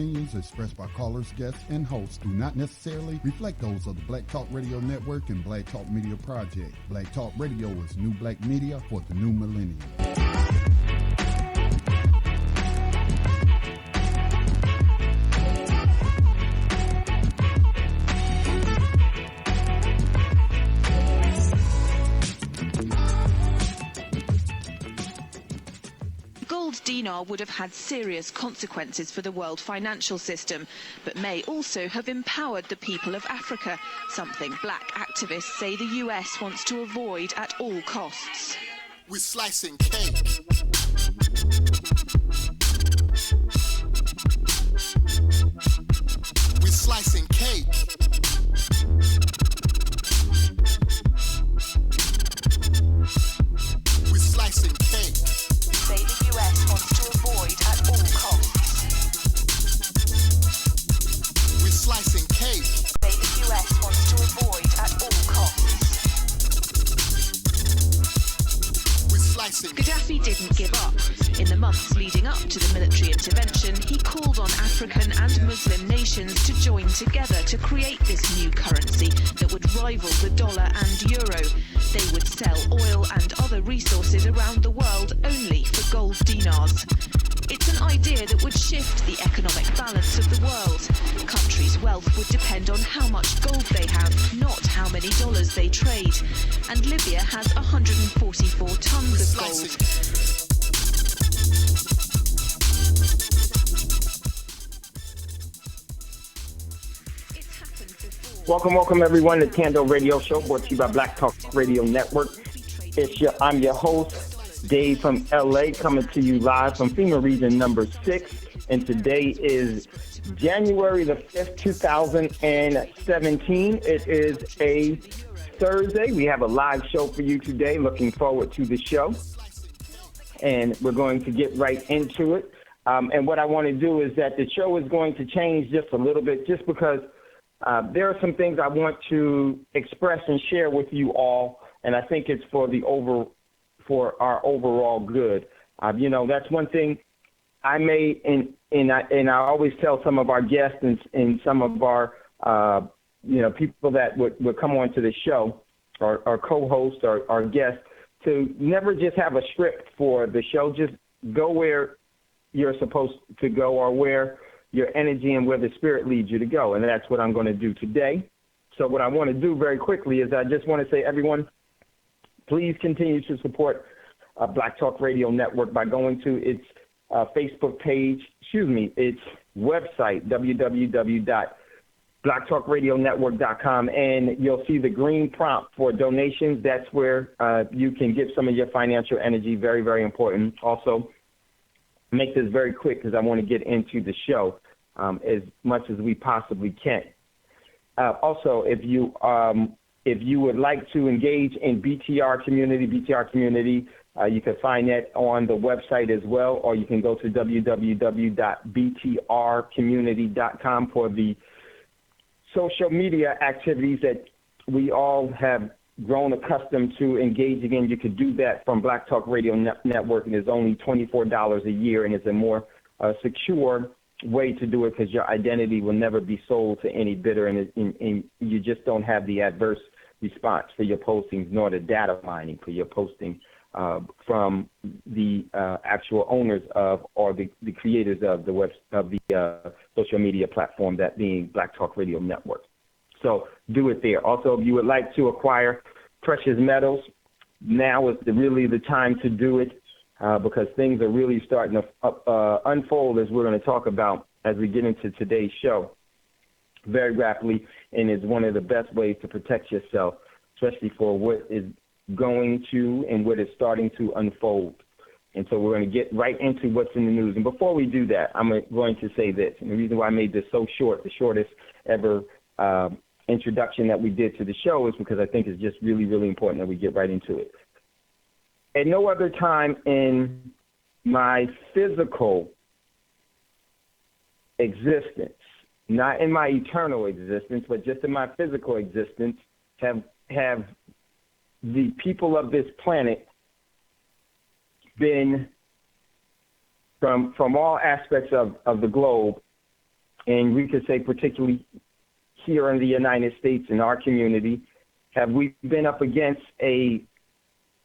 opinions expressed by callers, guests, and hosts do not necessarily reflect those of the Black Talk Radio Network and Black Talk Media Project. Black Talk Radio is new black media for the new millennium. Dinar would have had serious consequences for the world financial system, but may also have empowered the people of Africa, something black activists say the US wants to avoid at all costs. We're slicing cake. We're slicing cake. We're slicing cake. Say the US wants to avoid at all costs. We're slicing cake. Say the US wants to avoid at all costs. We're slicing. Gaddafi didn't give up. In the months leading up to the military intervention, he called on African and Muslim nations to join together to create this new currency that would rival the dollar and euro. They would sell oil and other resources around the world only for gold dinars. It's an idea that would shift the economic balance of the world. Countries' wealth would depend on how much gold they have, not how many dollars they trade. And Libya has 144 tons of gold. Welcome everyone to Thando Radio Show, brought to you by Black Talk Radio Network. I'm your host, Dave from LA, coming to you live from FEMA Region number 6. And today is January the 5th, 2017. It is a Thursday. We have a live show for you today. Looking forward to the show. And we're going to get right into it. And what I want to do is that the show is going to change just a little bit, just because there are some things I want to express and share with you all, and I think it's for our overall good. That's one thing I may, and I always tell some of our guests and some of our people that would come on to the show, or co-hosts or guests, to never just have a script for the show. Just go where you're supposed to go, or where your energy and where the spirit leads you to go. And that's what I'm going to do today. So what I want to do very quickly is I just want to say, everyone, please continue to support Black Talk Radio Network by going to its Facebook page, its website, www.blacktalkradionetwork.com, and you'll see the green prompt for donations. That's where you can give some of your financial energy. Very, very important. Also, make this very quick because I want to get into the show as much as we possibly can. Also, if you would like to engage in BTR community, you can find that on the website as well, or you can go to www.btrcommunity.com for the social media activities that we all have grown accustomed to engaging in. You could do that from Black Talk Radio Network, and it's only $24 a year, and it's a more secure way to do it because your identity will never be sold to any bidder, and you just don't have the adverse response for your postings, nor the data mining for your posting from the actual owners of, or the creators of the social media platform, that being Black Talk Radio Network. So do it there. Also, if you would like to acquire precious metals, now is really the time to do it because things are really starting to unfold, as we're going to talk about as we get into today's show, very rapidly, and is one of the best ways to protect yourself, especially for what is going to and what is starting to unfold. And so we're going to get right into what's in the news. And before we do that, I'm going to say this, and the reason why I made this so short, the shortest ever introduction that we did to the show, is because I think it's just really, really important that we get right into it. At no other time in my physical existence, not in my eternal existence, but just in my physical existence, have the people of this planet been, from all aspects of the globe, and we could say particularly here in the United States in our community, have we been up against a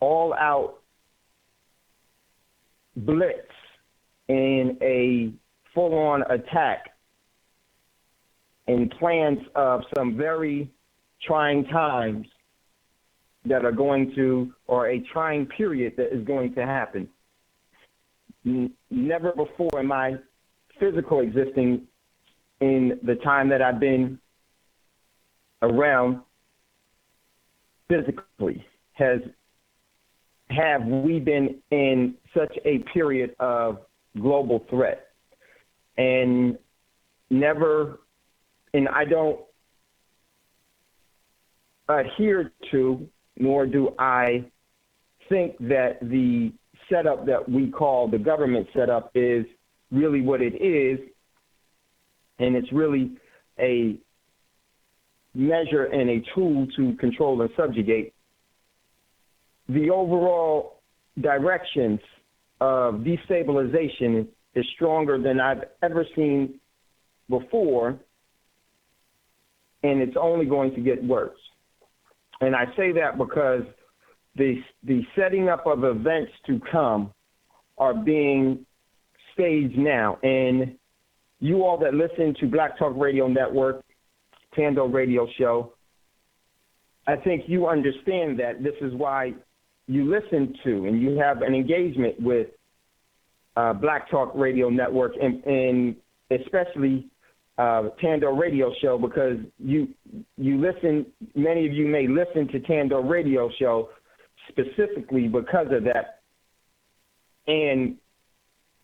all-out blitz and a full-on attack and plans of some very trying times that are going to, or a trying period that is going to happen. Never before in my physical existing, in the time that I've been around physically, have we been in such a period of global threat. And never, and I don't adhere to, nor do I think that the setup that we call the government setup is really what it is, and it's really a measure and a tool to control and subjugate. The overall directions of destabilization is stronger than I've ever seen before, and it's only going to get worse. And I say that because the setting up of events to come are being staged now. And you all that listen to Black Talk Radio Network, Thando Radio Show, I think you understand that this is why you listen to and you have an engagement with Black Talk Radio Network and especially Thando Radio Show, because you listen, many of you may listen to Thando Radio Show specifically because of that, and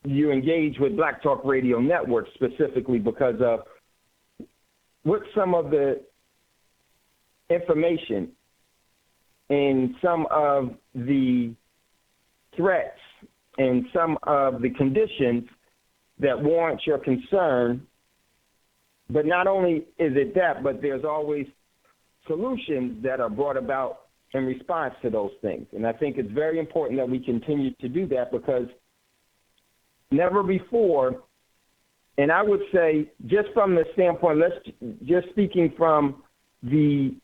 you engage with Black Talk Radio Network specifically because of what some of the information and some of the threats and some of the conditions that warrant your concern. But not only is it that, but there's always solutions that are brought about in response to those things. And I think it's very important that we continue to do that, because never before, and I would say just from the standpoint, just speaking from the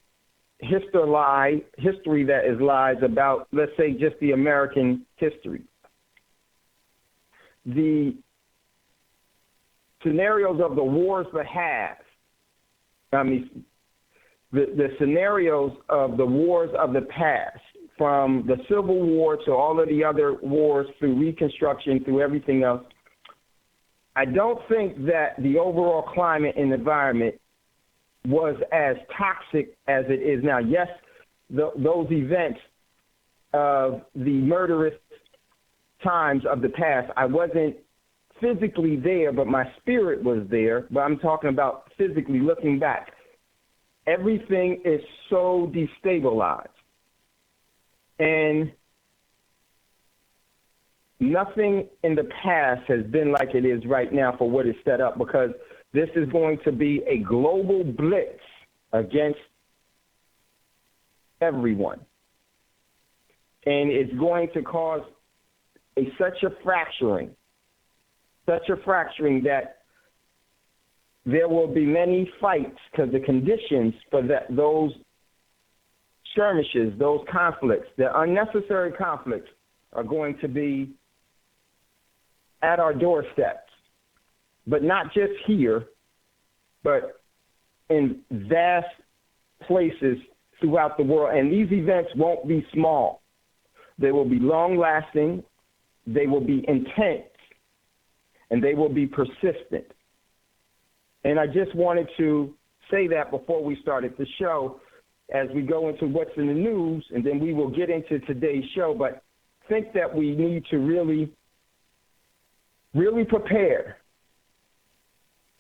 history that is lies about, let's say, just the American history. The scenarios of the wars that the scenarios of the wars of the past, from the Civil War to all of the other wars, through Reconstruction, through everything else, I don't think that the overall climate and environment was as toxic as it is now. Yes, those events of the murderous times of the past, I wasn't physically there, but my spirit was there. But I'm talking about physically looking back. Everything is so destabilized. And nothing in the past has been like it is right now for what is set up, because this is going to be a global blitz against everyone. And it's going to cause such a fracturing that there will be many fights, because the conditions for those skirmishes, those conflicts, the unnecessary conflicts, are going to be at our doorsteps. But not just here, but in vast places throughout the world. And these events won't be small. They will be long-lasting, they will be intense, and they will be persistent. And I just wanted to say that before we started the show, as we go into what's in the news, and then we will get into today's show. But I think that we need to really, really prepare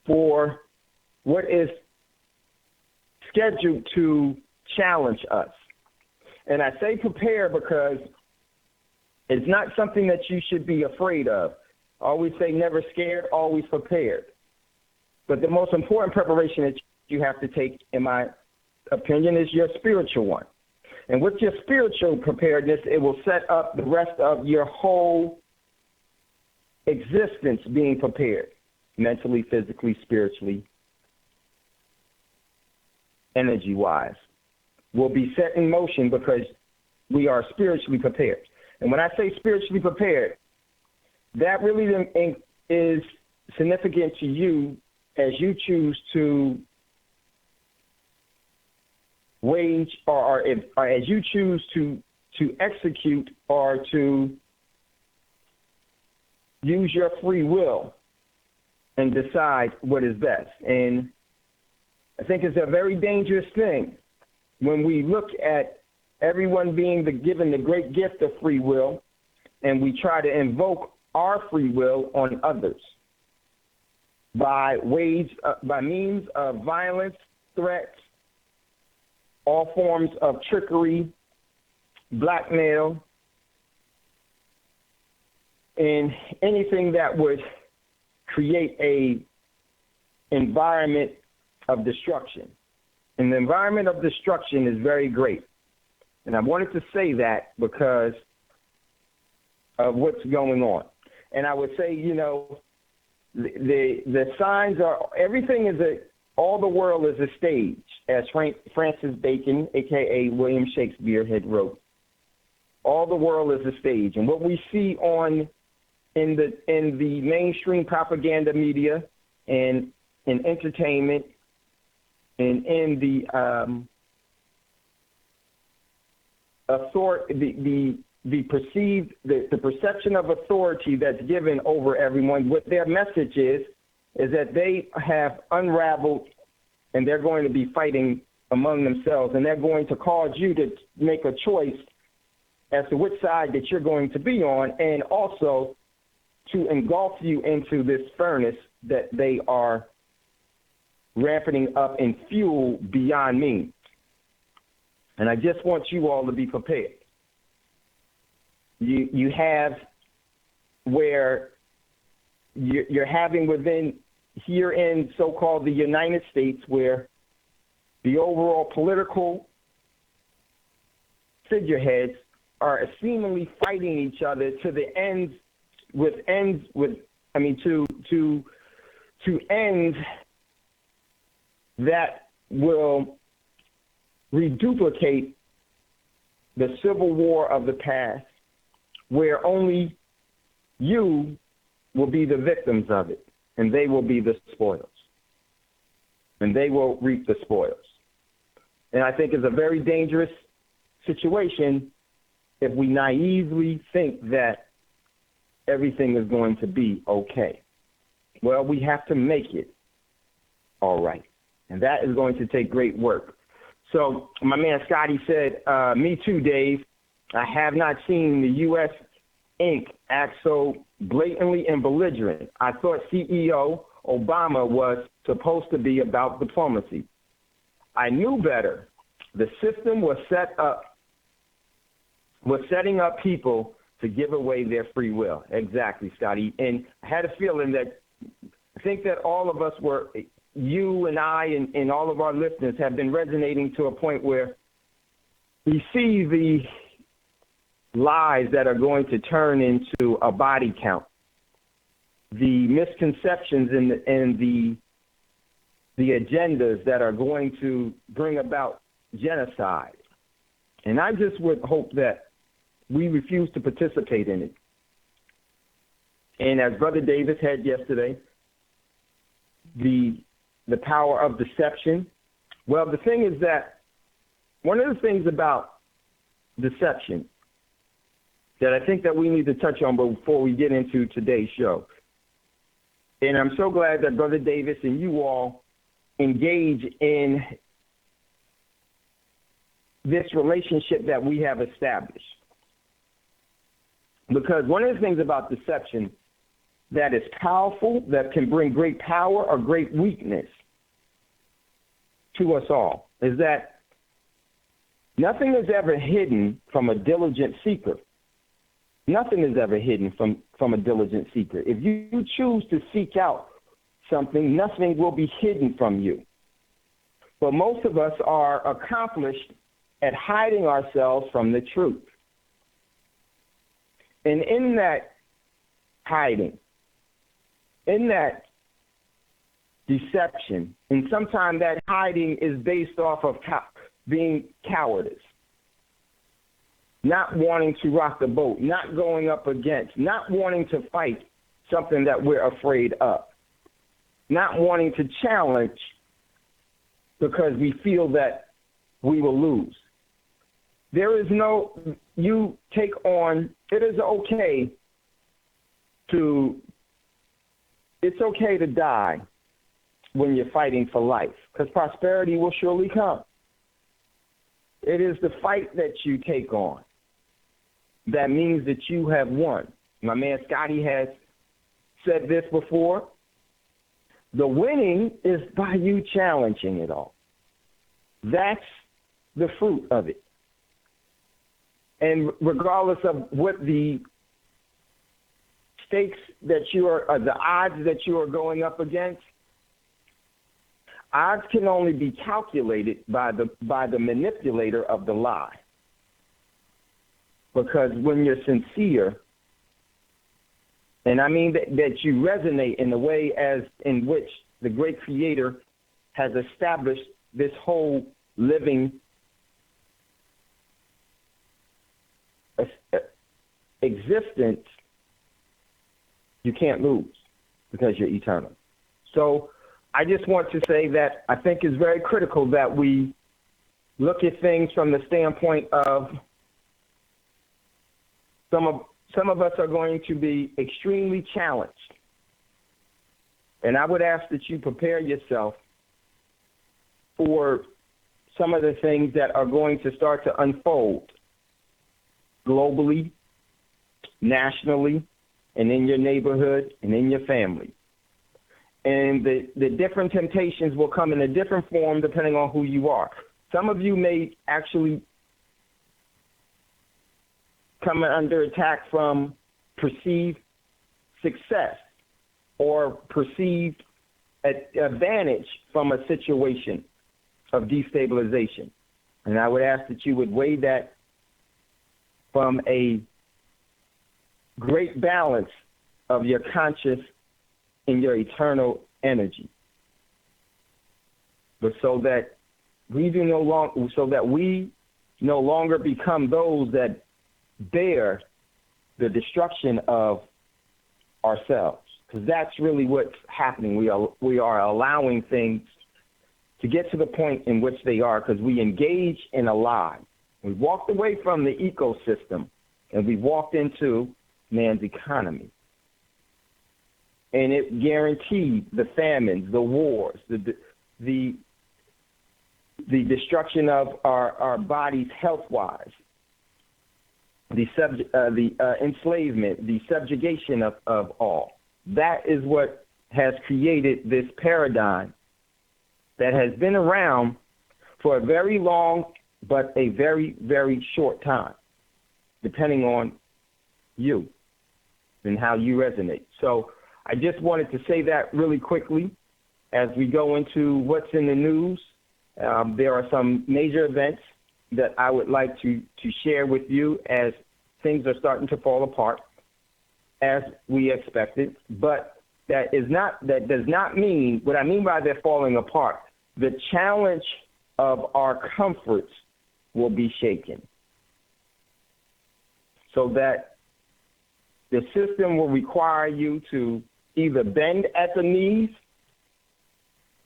for what is scheduled to challenge us. And I say prepare because it's not something that you should be afraid of. I always say never scared, always prepared. But the most important preparation that you have to take, in my opinion, is your spiritual one. And with your spiritual preparedness, it will set up the rest of your whole existence being prepared. mentally, physically, spiritually, energy-wise, will be set in motion because we are spiritually prepared. And when I say spiritually prepared, that really is significant to you as you choose to wage or as you choose to execute or to use your free will and decide what is best. And I think it's a very dangerous thing when we look at everyone being given the great gift of free will and we try to invoke our free will on others by means of violence, threats, all forms of trickery, blackmail, and anything that would create a environment of destruction. And the environment of destruction is very great. And I wanted to say that because of what's going on. And I would say, the signs are, everything is all the world is a stage, as Francis Bacon, a.k.a. William Shakespeare, had wrote. All the world is a stage. And what we see in the mainstream propaganda media and in entertainment and in the perception of authority that's given over everyone, what their message is that they have unraveled and they're going to be fighting among themselves, and they're going to cause you to make a choice as to which side that you're going to be on, and also to engulf you into this furnace that they are ramping up in fuel beyond means. And I just want you all to be prepared. You have where you're having within here in so-called the United States, where the overall political figureheads are seemingly fighting each other to the ends to ends that will reduplicate the civil war of the past, where only you will be the victims of it, and they will be the spoils. And they will reap the spoils. And I think it's a very dangerous situation if we naively think that everything is going to be okay. Well, we have to make it all right. And that is going to take great work. So my man Scotty said, me too, Dave. I have not seen the U.S. Inc. act so blatantly and belligerent. I thought CEO Obama was supposed to be about diplomacy. I knew better. The system was setting up people to give away their free will. Exactly, Scotty. And I had a feeling that I think that all of us were, you and I and all of our listeners have been resonating to a point where we see the lies that are going to turn into a body count, the misconceptions and the agendas that are going to bring about genocide. And I just would hope that we refuse to participate in it. And as Brother Davis had yesterday, the power of deception. Well, the thing is that one of the things about deception that I think that we need to touch on before we get into today's show, and I'm so glad that Brother Davis and you all engage in this relationship that we have established. Because one of the things about deception that is powerful, that can bring great power or great weakness to us all, is that nothing is ever hidden from a diligent seeker. Nothing is ever hidden from a diligent seeker. If you choose to seek out something, nothing will be hidden from you. But most of us are accomplished at hiding ourselves from the truth. And in that hiding, in that deception. And sometimes that hiding is based off of being cowardice, not wanting to rock the boat, not going up against, not wanting to fight something that we're afraid of, not wanting to challenge because we feel that we will lose. There is no, you take on, it's okay to die when you're fighting for life, because prosperity will surely come. It is the fight that you take on that means that you have won. My man Scotty has said this before. The winning is by you challenging it all. That's the fruit of it. And regardless of what the stakes that you are, the odds that you are going up against, odds can only be calculated by the manipulator of the lie. Because when you're sincere, and I mean that you resonate in the way as in which the great creator has established this whole living existence, you can't lose because you're eternal. So I just want to say that I think it's very critical that we look at things from the standpoint of some of us are going to be extremely challenged. And I would ask that you prepare yourself for some of the things that are going to start to unfold globally, nationally, and in your neighborhood and in your family. And the different temptations will come in a different form depending on who you are. Some of you may actually come under attack from perceived success or perceived advantage from a situation of destabilization. And I would ask that you would weigh that from a great balance of your conscious and your eternal energy. But so that we no longer become those that bear the destruction of ourselves, because that's really what's happening. We are allowing things to get to the point in which they are because we engage in a lie. We walked away from the ecosystem and we walked into man's economy. And it guaranteed the famines, the wars, the destruction of our bodies health-wise, the enslavement, the subjugation of all. That is what has created this paradigm that has been around for a very long but a very, very short time, depending on you and how you resonate. So I just wanted to say that really quickly as we go into what's in the news. There are some major events that I would like to share with you as things are starting to fall apart as we expected. But that does not mean, what I mean by they're falling apart, the challenge of our comforts will be shaken. So that the system will require you to either bend at the knees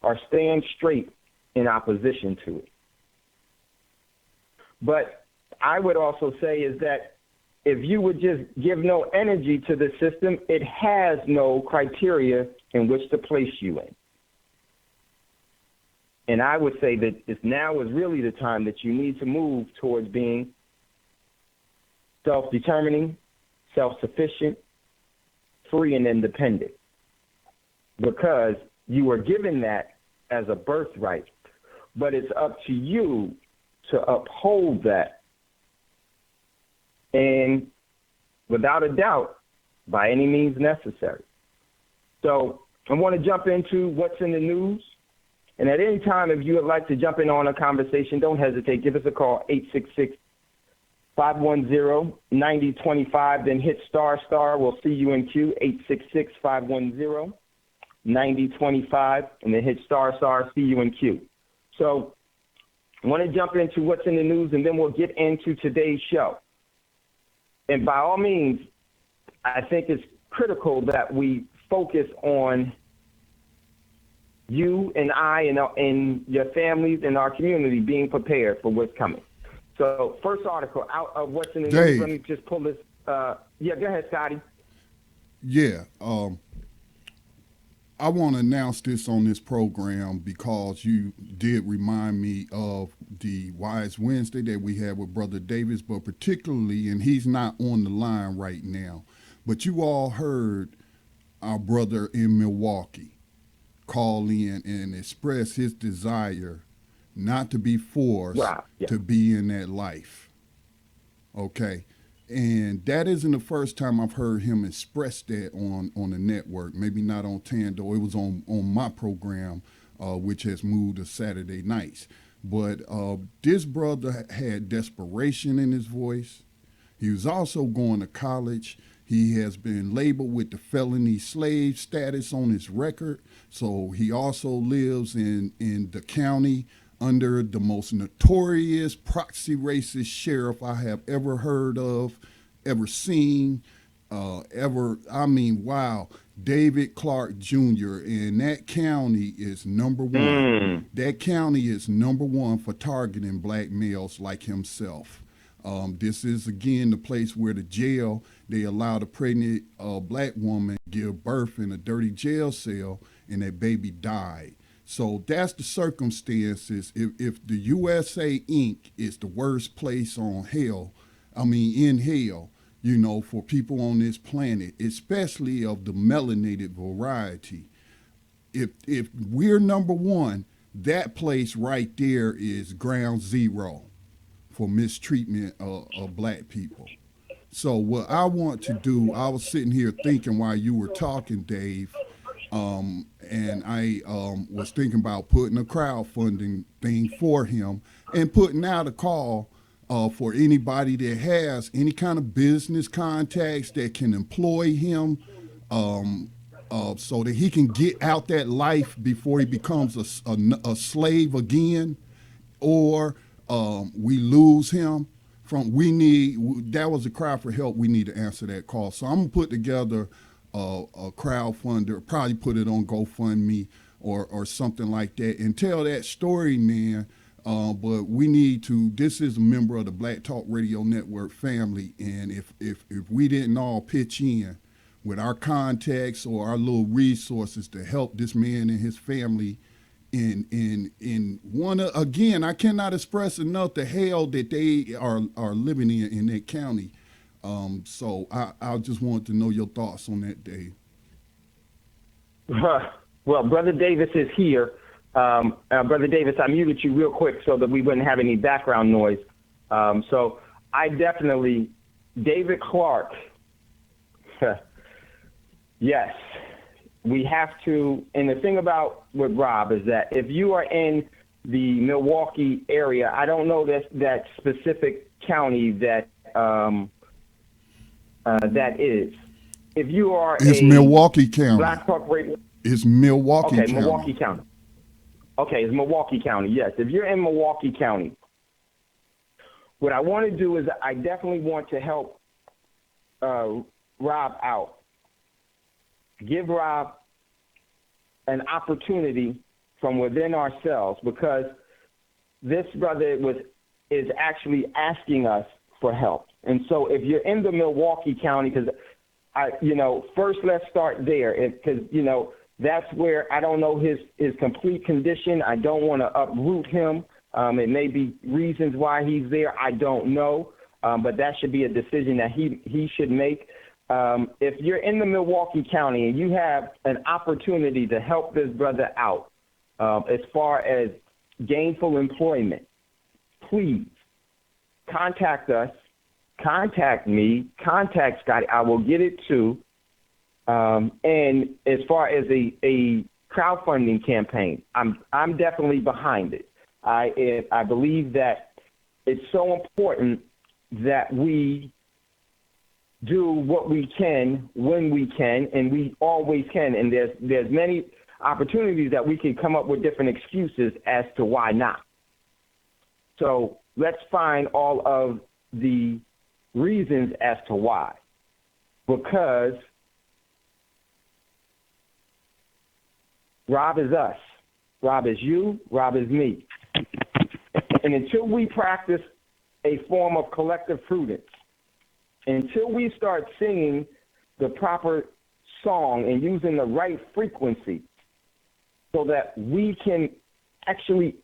or stand straight in opposition to it. But I would also say is that if you would just give no energy to the system, it has no criteria in which to place you in. And I would say that now is really the time that you need to move towards being self-determining, self-sufficient, free, and independent. Because you were given that as a birthright. But it's up to you to uphold that. And without a doubt, by any means necessary. So I want to jump into what's in the news. And at any time, if you would like to jump in on a conversation, don't hesitate. Give us a call, 866-510-9025. Then hit **. We'll see you in queue, 866-510-9025. 9025, and then hit star CUNQ. So I want to jump into what's in the news, and then we'll get into today's show. And by all means, I think it's critical that we focus on you and I and your families and our community being prepared for what's coming. So first article out of what's in the news, let me just pull this. Yeah, go ahead, Scotty. Yeah, I want to announce this on this program because you did remind me of the Wise Wednesday that we had with Brother Davis, but particularly, and he's not on the line right now, but you all heard our brother in Milwaukee call in and express his desire not to be forced to be in that life. Okay. And that isn't the first time I've heard him express that on the network. Maybe not on Thando. It was on my program, which has moved to Saturday nights. But this brother had desperation in his voice. He was also going to college. He has been labeled with the felony slave status on his record. So he also lives in the county under the most notorious proxy racist sheriff I have ever heard of, ever seen, wow, David Clark Jr. And that county is number one. That county is number one for targeting black males like himself. This is, again, the place where the jail, they allowed a pregnant black woman give birth in a dirty jail cell, and that baby died. So that's the circumstances. If the USA Inc. is the worst place in hell, for people on this planet, especially of the melanated variety, if we're number one, that place right there is ground zero for mistreatment of black people. So what I want to do, I was sitting here thinking while you were talking, Dave, and I was thinking about putting a crowdfunding thing for him and putting out a call for anybody that has any kind of business contacts that can employ him so that he can get out that life before he becomes a slave again, or we lose him. That was a cry for help. We need to answer that call. So I'm going to put together a crowdfunder, probably put it on GoFundMe or something like that, and tell that story, man. But we need to, this is a member of the Black Talk Radio Network family, and if we didn't all pitch in with our contacts or our little resources to help this man and his family in one, again, I cannot express enough the hell that they are living in that county. So I just wanted to know your thoughts on that, Dave. Well, Brother Davis is here. Brother Davis, I muted you real quick so that we wouldn't have any background noise. So I definitely, David Clark, yes, we have to, and the thing about with Rob is that if you are in the Milwaukee area, I don't know that specific county that is. If you are it's Milwaukee County. Black Talk Radio. It's Milwaukee County. Milwaukee County. Okay, it's Milwaukee County, yes. If you're in Milwaukee County, what I want to do is I definitely want to help Rob out. Give Rob an opportunity from within ourselves, because this brother is actually asking us for help. And so if you're in the Milwaukee County, because first let's start there, because that's where I don't know his complete condition. I don't want to uproot him. It may be reasons why he's there. I don't know, but that should be a decision that he should make. If you're in the Milwaukee County and you have an opportunity to help this brother out as far as gainful employment, please contact us. Contact me, contact Scotty. I will get it too. And as far as a crowdfunding campaign, I'm definitely behind it. I believe that it's so important that we do what we can when we can, and we always can. And there's many opportunities that we can come up with different excuses as to why not. So let's find all of the reasons as to why. Because Rob is us. Rob is you. Rob is me. And until we practice a form of collective prudence, until we start singing the proper song and using the right frequency so that we can actually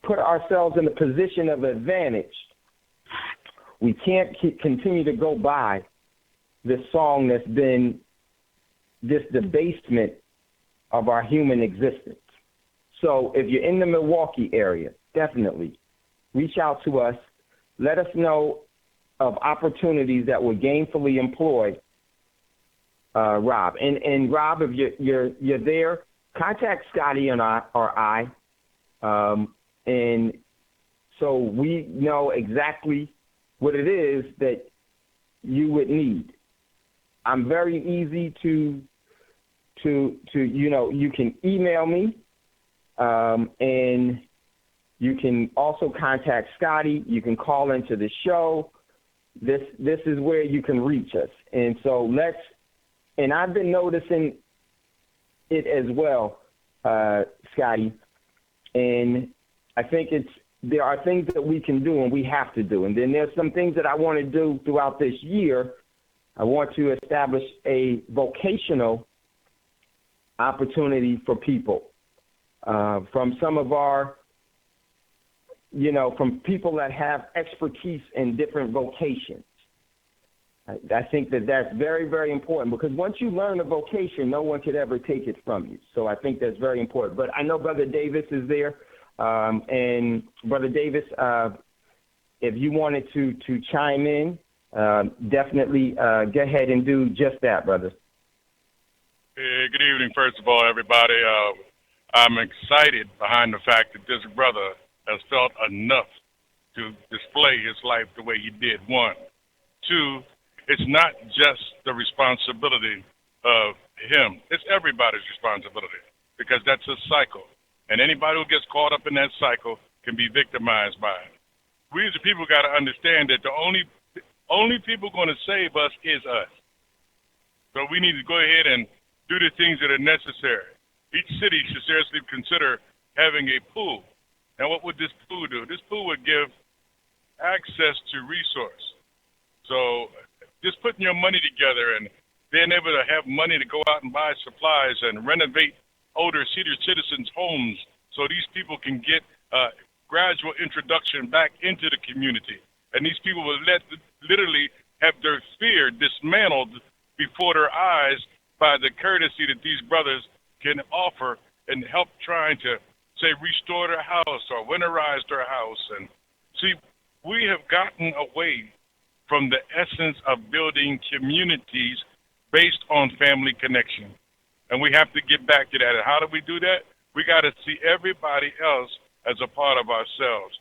put ourselves in a position of advantage, we can't continue to go by this song that's been this debasement of our human existence. So if you're in the Milwaukee area, definitely reach out to us. Let us know of opportunities that will gainfully employ Rob. And Rob, if you're there, contact Scotty and I, and so we know exactly what it is that you would need. I'm very easy to you can email me, and you can also contact Scotty. You can call into the show. This is where you can reach us. And so and I've been noticing it as well, Scotty, and I think there are things that we can do and we have to do. And then there's some things that I want to do throughout this year. I want to establish a vocational opportunity for people from some of our, from people that have expertise in different vocations. I think that's very, very important, because once you learn a vocation, no one could ever take it from you. So I think that's very important. But I know Brother Davis is there. And Brother Davis, if you wanted to chime in, definitely go ahead and do just that, brother. Hey, good evening, first of all, everybody. I'm excited behind the fact that this brother has felt enough to display his life the way he did. One. Two, it's not just the responsibility of him. It's everybody's responsibility, because that's a cycle. And anybody who gets caught up in that cycle can be victimized by it. We as a people got to understand that the only people going to save us is us. So we need to go ahead and do the things that are necessary. Each city should seriously consider having a pool. Now, what would this pool do? This pool would give access to resource. So just putting your money together and being able to have money to go out and buy supplies and renovate older senior citizens' homes so these people can get gradual introduction back into the community. And these people will literally have their fear dismantled before their eyes by the courtesy that these brothers can offer and help trying to, say, restore their house or winterize their house. And see, we have gotten away from the essence of building communities based on family connection. And we have to get back to that. And how do we do that? We got to see everybody else as a part of ourselves.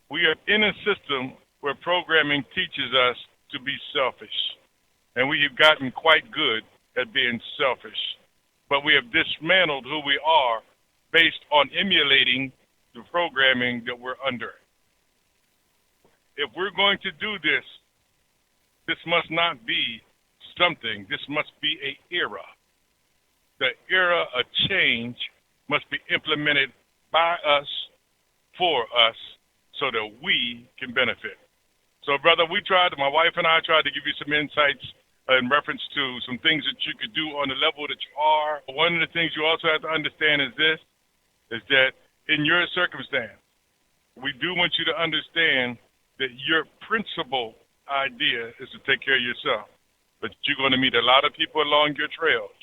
We are in a system where programming teaches us to be selfish. And we have gotten quite good at being selfish. But we have dismantled who we are based on emulating the programming that we're under. If we're going to do this, this must not be something. This must be an era. The era of change must be implemented by us, for us, so that we can benefit. So, brother, my wife and I tried to give you some insights in reference to some things that you could do on the level that you are. One of the things you also have to understand is that in your circumstance, we do want you to understand that your principal idea is to take care of yourself. But you're going to meet a lot of people along your trails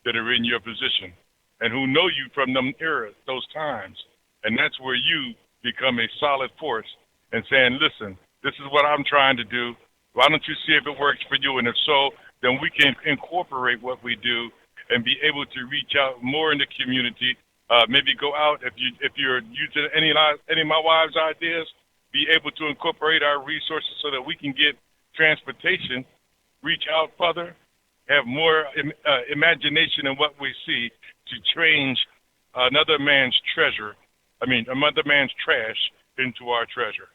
that are in your position and who know you from them eras, those times. And that's where you become a solid force and saying, listen, this is what I'm trying to do. Why don't you see if it works for you? And if so, then we can incorporate what we do and be able to reach out more in the community. Maybe go out, if you're using any of my wife's ideas, be able to incorporate our resources so that we can get transportation, reach out further, have more imagination in what we see to change another man's trash into our treasure.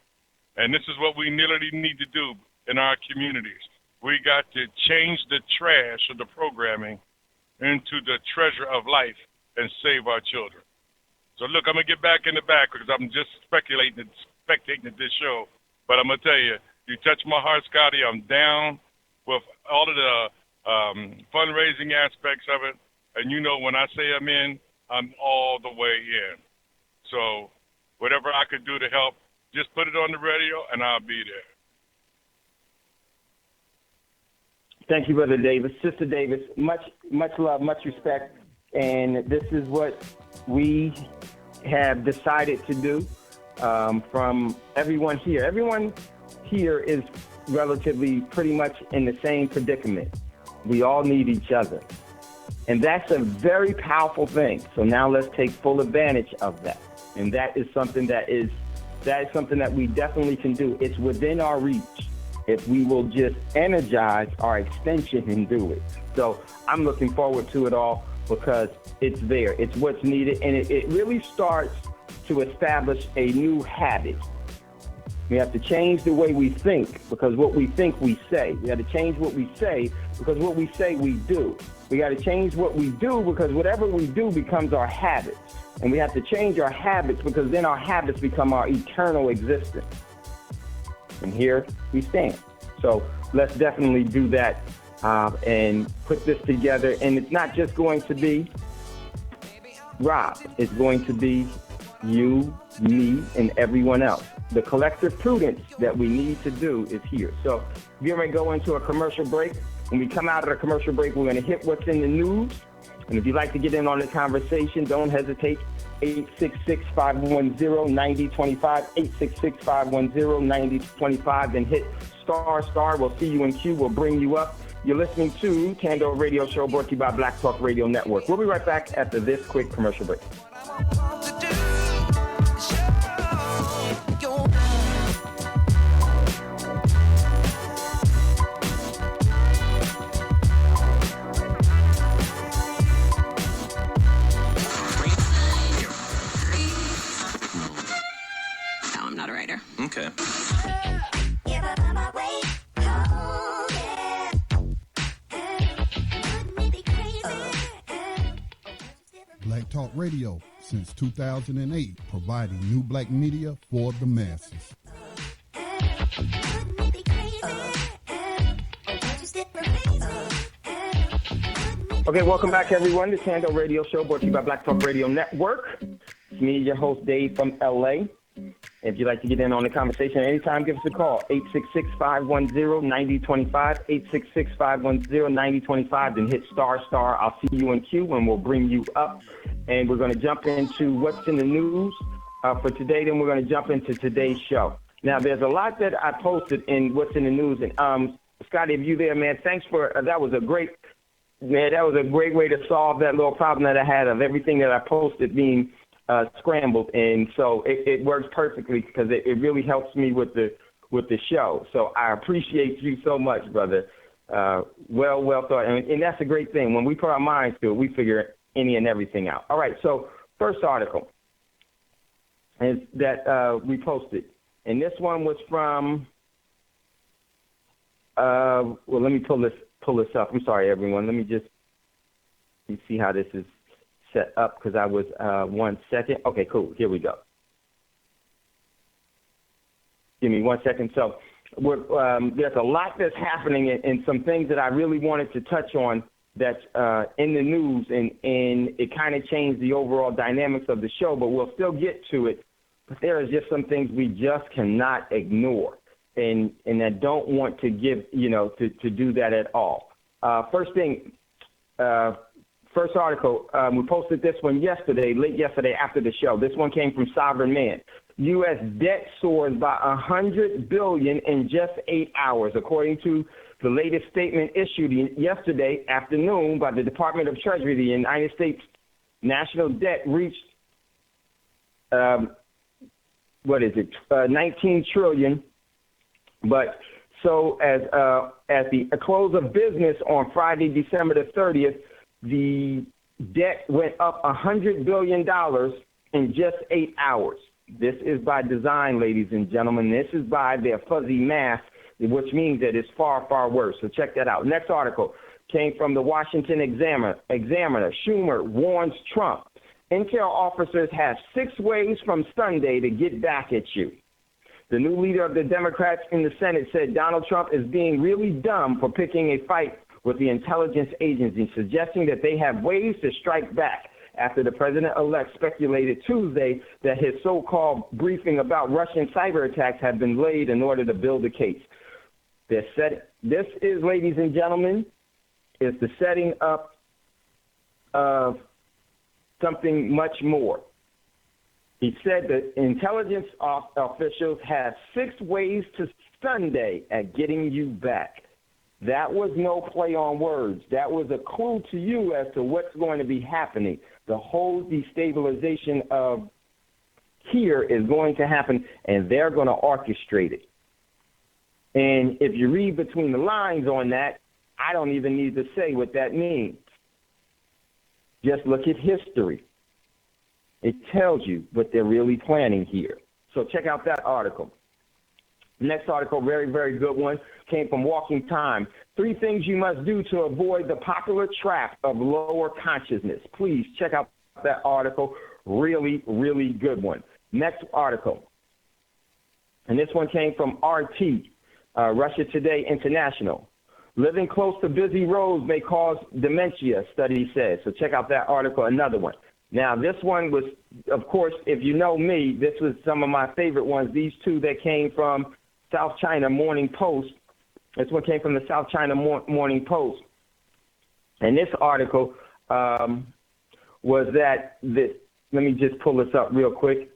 And this is what we literally need to do in our communities. We got to change the trash of the programming into the treasure of life and save our children. So look, I'm going to get back in the back because I'm just spectating at this show. But I'm going to tell you, you touch my heart, Scotty. I'm down with all of the fundraising aspects of it. And you know, when I say I'm in, I'm all the way in. So whatever I could do to help, just put it on the radio and I'll be there. Thank you, Brother Davis. Sister Davis, much love, much respect. And this is what we have decided to do from everyone here. Everyone here is relatively pretty much in the same predicament. We all need each other. And that's a very powerful thing. So now let's take full advantage of that. And that is something that we definitely can do. It's within our reach if we will just energize our extension and do it. So I'm looking forward to it all because it's there. It's what's needed. And it really starts to establish a new habit. We have to change the way we think because what we think we say. We got to change what we say because what we say we do. We got to change what we do because whatever we do becomes our habits. And we have to change our habits because then our habits become our eternal existence. And here we stand. So let's definitely do that and put this together. And it's not just going to be Rob. It's going to be you, me, and everyone else. The collective prudence that we need to do is here. So we're going to go into a commercial break. When we come out of the commercial break, we're going to hit what's in the news. And if you'd like to get in on the conversation, don't hesitate. 866-510-9025, 866-510-9025, then hit star. We'll see you in queue. We'll bring you up. You're listening to Thando Radio Show brought to you by Black Talk Radio Network. We'll be right back after this quick commercial break. Okay. Black Talk Radio since 2008, providing new black media for the masses. Okay, welcome back, everyone. The Thando Radio Show brought to you by Black Talk Radio Network. It's me, your host, Dave from LA. If you'd like to get in on the conversation anytime, give us a call, 866-510-9025, 866-510-9025, then hit star. I'll see you in queue, and we'll bring you up. And we're going to jump into what's in the news for today, then we're going to jump into today's show. Now, there's a lot that I posted in what's in the news, and Scotty, if you there, man, thanks for that was a great way to solve that little problem that I had of everything that I posted being scrambled, and so it works perfectly because it really helps me with the show. So I appreciate you so much, brother. Well thought, and that's a great thing. When we put our minds to it, we figure any and everything out. All right. So first article is that we posted, and this one was from. Well, let me pull this up. I'm sorry, everyone. Let me see how this is set up because I was 1 second. Okay, cool. Here we go. Give me 1 second. So there's a lot that's happening and some things that I really wanted to touch on that's in the news, and it kind of changed the overall dynamics of the show, but we'll still get to it. But there is just some things we just cannot ignore, and I don't want to give, to do that at all. First article, we posted this one late yesterday after the show. This one came from Sovereign Man. U.S. debt soars by $100 billion in just 8 hours, according to the latest statement issued yesterday afternoon by the Department of Treasury. The United States national debt reached, 19 trillion, but So at the close of business on Friday, December the 30th, the debt went up $100 billion in just 8 hours. This is by design, ladies and gentlemen. This is by their fuzzy math, which means that it's far, far worse. So check that out. Next article came from the Washington Examiner. Schumer warns Trump. Intel officers have 6 ways from Sunday to get back at you. The new leader of the Democrats in the Senate said Donald Trump is being really dumb for picking a fight with the intelligence agency, suggesting that they have ways to strike back after the president-elect speculated Tuesday that his so-called briefing about Russian cyber attacks had been laid in order to build a case. This is, ladies and gentlemen, is the setting up of something much more. He said that intelligence officials have 6 ways to Sunday at getting you back. That was no play on words. That was a clue to you as to what's going to be happening. The whole destabilization of here is going to happen, and they're going to orchestrate it. And if you read between the lines on that, I don't even need to say what that means. Just look at history. It tells you what they're really planning here. So check out that article. Next article, very, very good one, came from Walking Time. 3 things you must do to avoid the popular trap of lower consciousness. Please check out that article. Really, really good one. Next article. And this one came from RT, Russia Today International. Living close to busy roads may cause dementia, study says. So check out that article, another one. Now, this one was, of course, if you know me, this was some of my favorite ones. These 2 that came from South China Morning Post. This one came from the South China Morning Post. And this article was that, let me just pull this up real quick.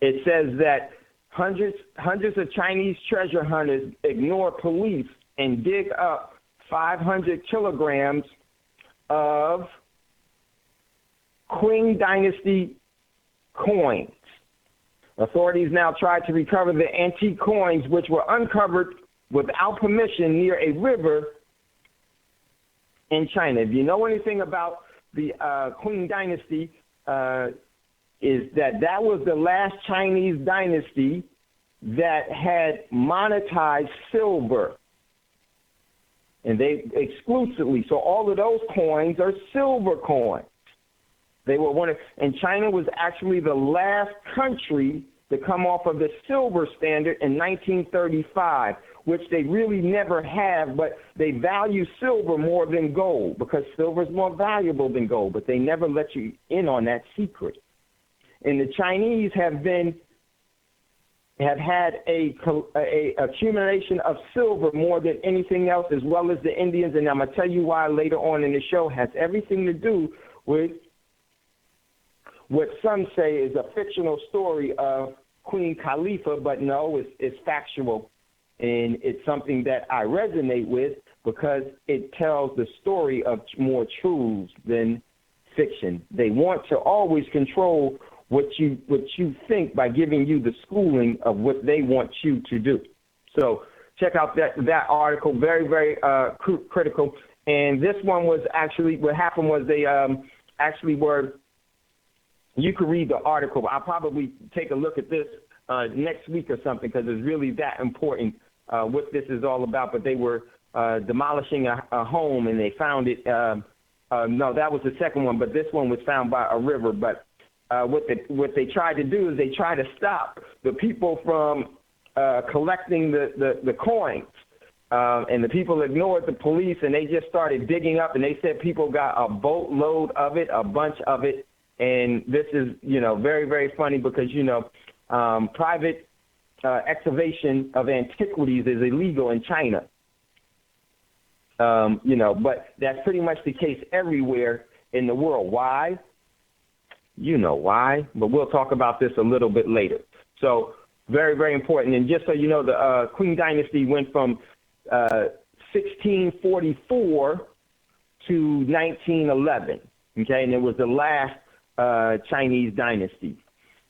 It says that hundreds of Chinese treasure hunters ignore police and dig up 500 kilograms of Qing Dynasty coins. Authorities now try to recover the antique coins, which were uncovered without permission near a river in China. If you know anything about the Qing Dynasty, is that was the last Chinese dynasty that had monetized silver. And they exclusively, so all of those coins are silver coins. They were and China was actually the last country to come off of the silver standard in 1935, which they really never have, but they value silver more than gold because silver is more valuable than gold, but they never let you in on that secret. And the Chinese have had a accumulation of silver more than anything else, as well as the Indians, and I'm going to tell you why later on in the show. Has everything to do with what some say is a fictional story of Queen Califi, but no, it's factual, and it's something that I resonate with because it tells the story of more truths than fiction. They want to always control what you think by giving you the schooling of what they want you to do. So check out that article, very, very critical. And this one was actually, what happened was they actually were, you could read the article. I'll probably take a look at this next week or something because it's really that important what this is all about. But they were demolishing a home and they found it. No, that was the second one, but this one was found by a river. But what they tried to do is they tried to stop the people from collecting the coins. And the people ignored the police, and they just started digging up, and they said people got a boatload of it, a bunch of it. And this is, very, very funny because, private excavation of antiquities is illegal in China. But that's pretty much the case everywhere in the world. Why? You know why, but we'll talk about this a little bit later. So very, very important. And just so you know, the Qing Dynasty went from 1644 to 1911, okay? And it was the last Chinese dynasty.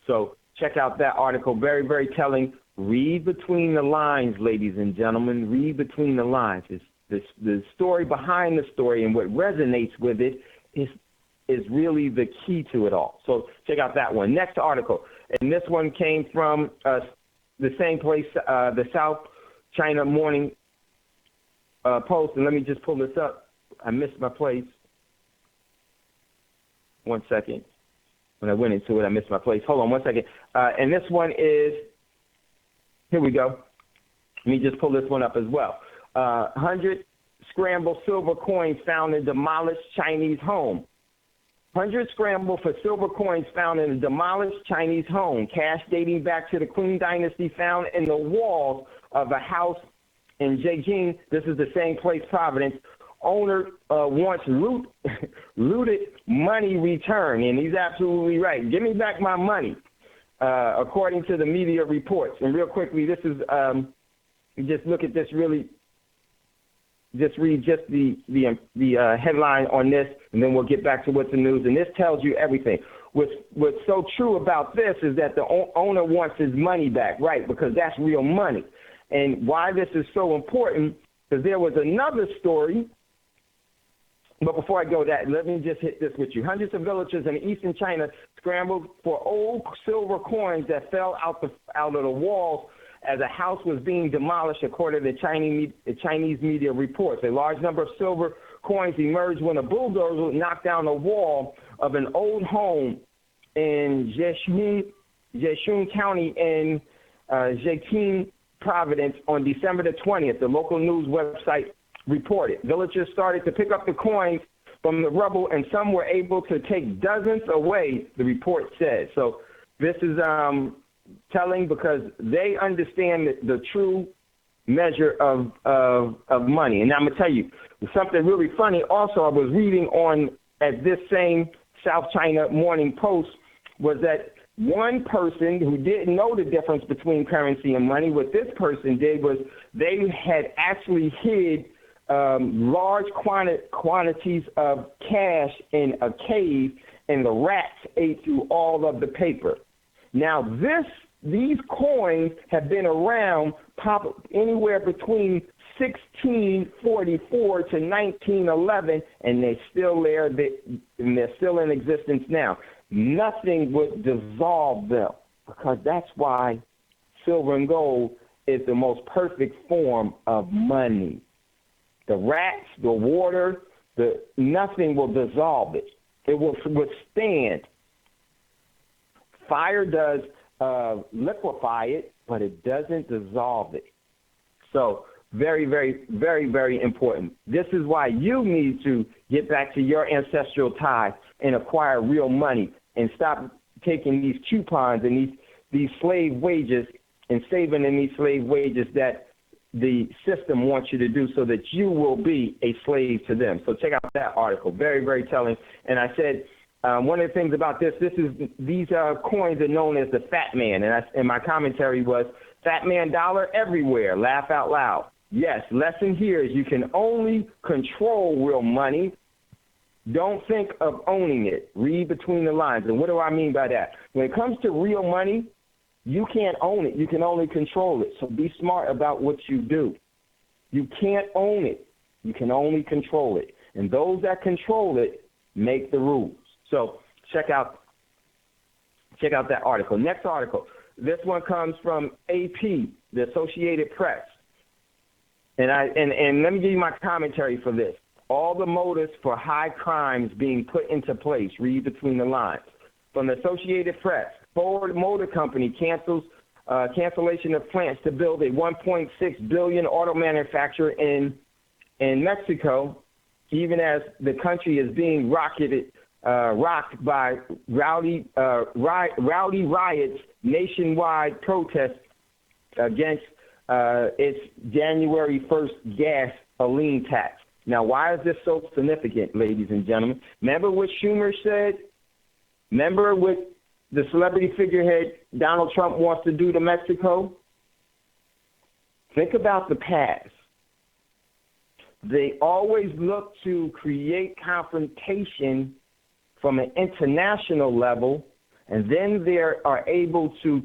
So check out that article. Very, very telling Read between the lines, ladies and gentlemen. Read between the lines. It's the story behind the story and what resonates with it is really the key to it all. So check out that one. Next article. And this one came from the same place, the South China Morning Post. And let me just pull this up. I missed my place. 1 second. When I went into it, I missed my place. Hold on 1 second. And this one is, here we go. Let me just pull this one up as well. 100 scrambled silver coins found in demolished Chinese home. 100 scrambled for silver coins found in a demolished Chinese home. Cash dating back to the Qing Dynasty found in the walls of a house in Beijing. This is the same place, Providence. Owner wants looted money return, and he's absolutely right. Give me back my money, according to the media reports. And real quickly, this is just look at this really. Just read just the headline on this, and then we'll get back to what's the news. And this tells you everything. What's so true about this is that the owner wants his money back, right? Because that's real money. And why this is so important, because there was another story. But before I go that, let me just hit this with you. Hundreds of villagers in eastern China scrambled for old silver coins that fell out of the walls as a house was being demolished, according to Chinese media reports. A large number of silver coins emerged when a bulldozer knocked down the wall of an old home in Zhejiang County in Zhejiang Province on December the 20th. The local news website reported. Villagers started to pick up the coins from the rubble, and some were able to take dozens away, the report said. So this is telling because they understand the true measure of money. And I'm going to tell you something really funny. Also, I was reading at this same South China Morning Post was that one person who didn't know the difference between currency and money, what this person did was they had actually hid large quantities of cash in a cave, and the rats ate through all of the paper. Now, these coins have been around anywhere between 1644 to 1911, and they're still there, and they're still in existence now. Nothing would dissolve them, because that's why silver and gold is the most perfect form of money. The rats, the water, nothing will dissolve it. It will withstand. Fire does liquefy it, but it doesn't dissolve it. So very, very, very, very important. This is why you need to get back to your ancestral tie and acquire real money and stop taking these coupons and these slave wages and saving in these slave wages that the system wants you to do so that you will be a slave to them. So check out that article. Very, very telling. And I said, one of the things about these coins are known as the Fat Man. And my commentary was, Fat Man dollar everywhere. Laugh out loud. Yes, lesson here is you can only control real money. Don't think of owning it. Read between the lines. And what do I mean by that? When it comes to real money, you can't own it. You can only control it. So be smart about what you do. You can't own it. You can only control it. And those that control it make the rules. So check out that article. Next article. This one comes from AP, the Associated Press. And let me give you my commentary for this. All the motives for high crimes being put into place. Read between the lines. From the Associated Press, Ford Motor Company cancellation of plans to build a $1.6 billion auto manufacturer in Mexico, even as the country is being rocked by rowdy riots, nationwide protests against its January 1st gasoline tax. Now, why is this so significant, ladies and gentlemen? Remember what Schumer said? Remember what the celebrity figurehead Donald Trump wants to do to Mexico? Think about the past. They always look to create confrontation from an international level, and then they are able to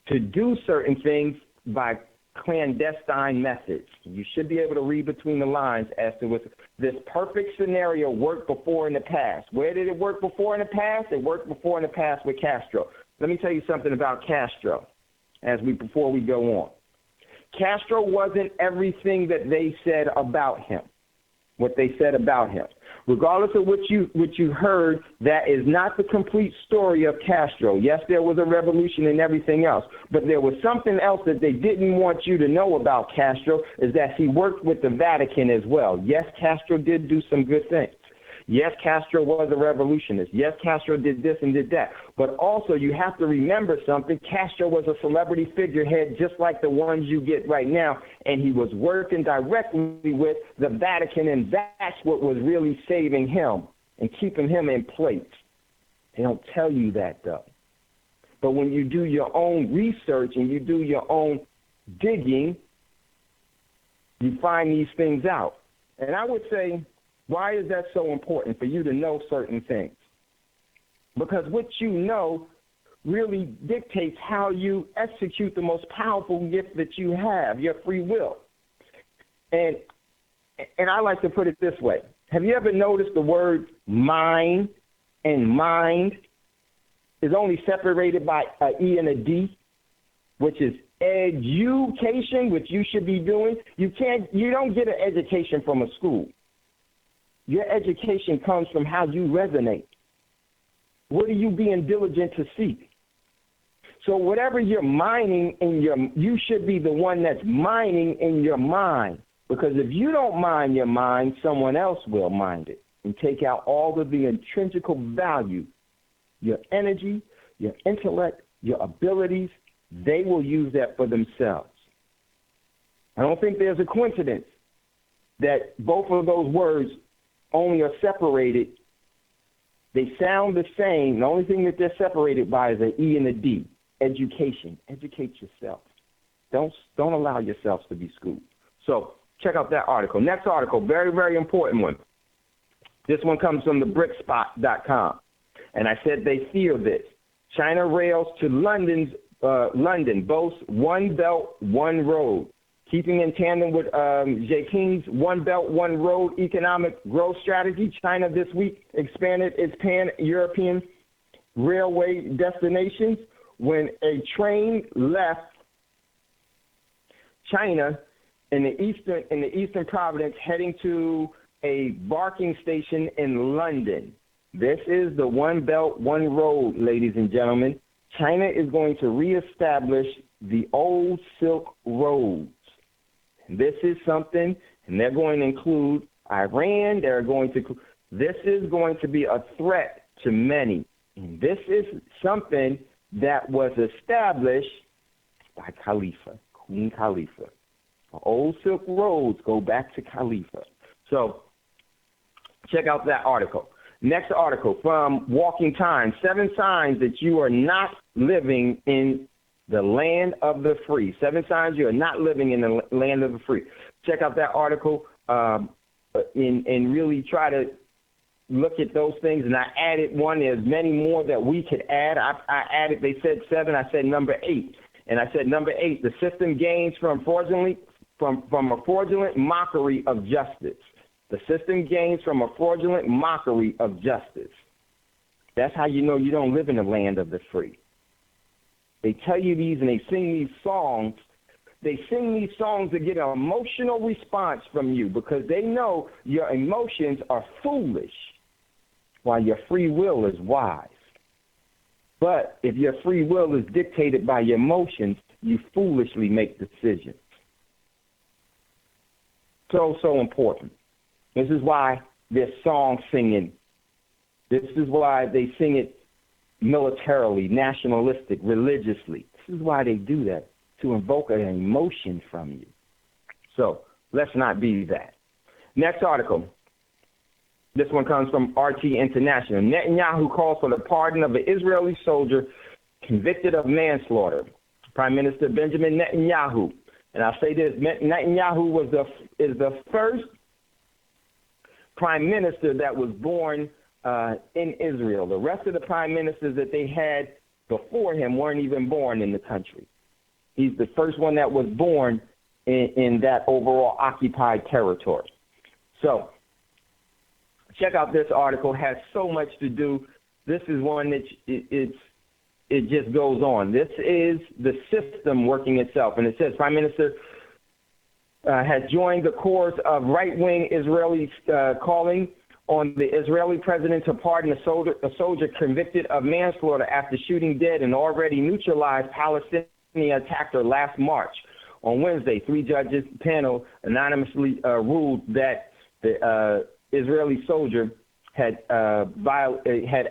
to do certain things by clandestine methods. You should be able to read between the lines as to what this perfect scenario worked before in the past. Where did it work before in the past? It worked before in the past with Castro. Let me tell you something about Castro before we go on. Castro wasn't everything that they said about him, what they said about him. Regardless of what you heard, that is not the complete story of Castro. Yes, there was a revolution and everything else, but there was something else that they didn't want you to know about Castro, is that he worked with the Vatican as well. Yes, Castro did do some good things. Yes, Castro was a revolutionist. Yes, Castro did this and did that. But also you have to remember something. Castro was a celebrity figurehead just like the ones you get right now, and he was working directly with the Vatican, and that's what was really saving him and keeping him in place. They don't tell you that, though. But when you do your own research and you do your own digging, you find these things out. And I would say, why is that so important for you to know certain things? Because what you know really dictates how you execute the most powerful gift that you have, your free will. And I like to put it this way. Have you ever noticed the word mind and mind is only separated by an E and a D, which is education, which you should be doing? You don't get an education from a school. Your education comes from how you resonate. What are you being diligent to seek? So whatever you're mining you should be the one that's mining in your mind. Because if you don't mine your mind, someone else will mind it and take out all of the intrinsic value, your energy, your intellect, your abilities. They will use that for themselves. I don't think there's a coincidence that both of those words only are separated. They sound the same. The only thing that they're separated by is an E and a D. Education. Educate yourself. Don't allow yourselves to be schooled. So check out that article. Next article, very, very important one. This one comes from thebrickspot.com. And I said they fear this. China rails to London boasts one belt, one road. Keeping in tandem with Xi Jinping's One Belt, One Road economic growth strategy, China this week expanded its pan-European railway destinations when a train left China in the eastern province heading to a barking station in London. This is the One Belt, One Road, ladies and gentlemen. China is going to reestablish the old Silk Roads. This is something, and they're going to include Iran. This is going to be a threat to many. And this is something that was established by Queen Khalifa. The old Silk Roads go back to Khalifa. So check out that article. Next article from Walking Time, 7 signs that you are not living in the land of the free. 7 signs you are not living in the land of the free. Check out that article and really try to look at those things. And I added one. There's many more that we could add. I added, they said 7. I said number 8. And I said number 8, the system gains from a fraudulent mockery of justice. The system gains from a fraudulent mockery of justice. That's how you know you don't live in the land of the free. They tell you these and they sing these songs. They sing these songs to get an emotional response from you because they know your emotions are foolish while your free will is wise. But if your free will is dictated by your emotions, you foolishly make decisions. So important. This is why there's song singing. This is why they sing it militarily, nationalistic, religiously. This is why they do that, to invoke an emotion from you. So let's not be that. Next article. This one comes from RT International. Netanyahu calls for the pardon of an Israeli soldier convicted of manslaughter. Prime Minister Benjamin Netanyahu. And I'll say this, Netanyahu is the first prime minister that was born in Israel. The rest of the prime ministers that they had before him weren't even born in the country. He's the first one that was born in that overall occupied territory. So check out this article. It has so much to do. This is one that it just goes on. This is the system working itself. And it says Prime Minister has joined the chorus of right-wing Israelis calling on the Israeli president to pardon a soldier convicted of manslaughter after shooting dead an already neutralized Palestinian attacker last March. On Wednesday, 3 judges panel anonymously ruled that the Israeli soldier had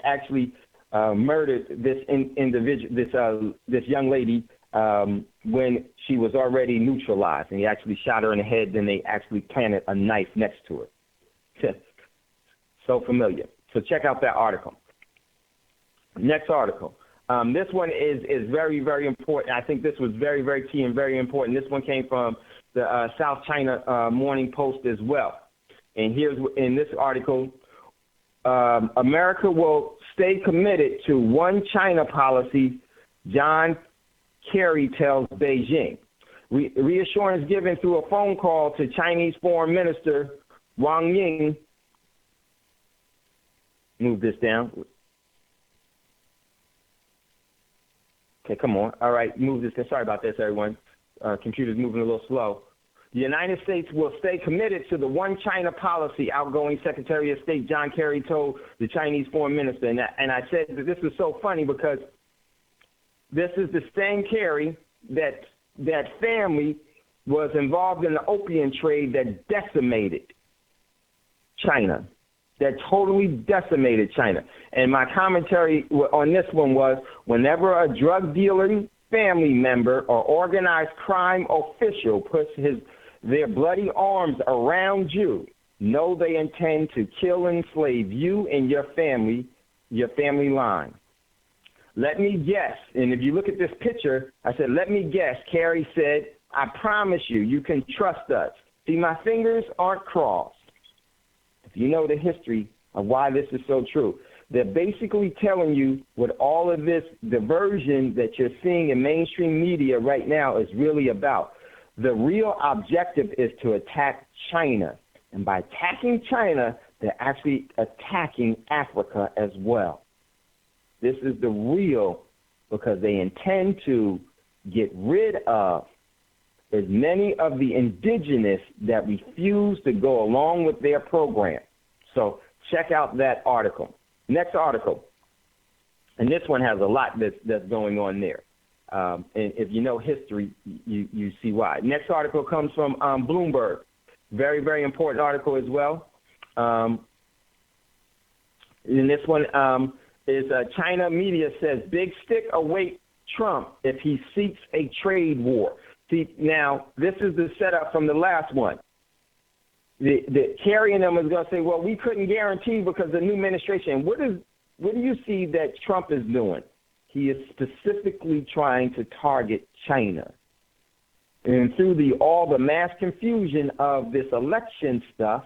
actually murdered this individual, this young lady, when she was already neutralized, and he actually shot her in the head. Then they actually planted a knife next to her. So familiar. So check out that article. Next article. This one is very, very important. I think this was very, very key and very important. This one came from the South China Morning Post as well. And here's in this article, America will stay committed to one China policy, John Kerry tells Beijing. Reassurance given through a phone call to Chinese Foreign Minister Wang Ying. Move this down. Okay, come on. All right, move this. Sorry about this, everyone. Computer's moving a little slow. The United States will stay committed to the one China policy, outgoing Secretary of State John Kerry told the Chinese Foreign Minister. And I said that this was so funny because this is the same Kerry that family was involved in the opium trade that decimated China. That totally decimated China. And my commentary on this one was, whenever a drug dealing family member or organized crime official puts their bloody arms around you, know they intend to kill and enslave you and your family line. Let me guess, and if you look at this picture, I said, let me guess, Kerry said, I promise you, you can trust us. See, my fingers aren't crossed. If you know the history of why this is so true, they're basically telling you what all of this diversion that you're seeing in mainstream media right now is really about. The real objective is to attack China. And by attacking China, they're actually attacking Africa as well. This is the real, because they intend to get rid of as many of the indigenous that refuse to go along with their program. So check out that article. Next article, and this one has a lot that's going on there. And if you know history, you see why. Next article comes from Bloomberg. Very, very important article as well. And this one is China media says big stick await Trump if he seeks a trade war. See, now, this is the setup from the last one. The Kerry and them is going to say, well, we couldn't guarantee because the new administration. What do you see that Trump is doing? He is specifically trying to target China. And through all the mass confusion of this election stuff,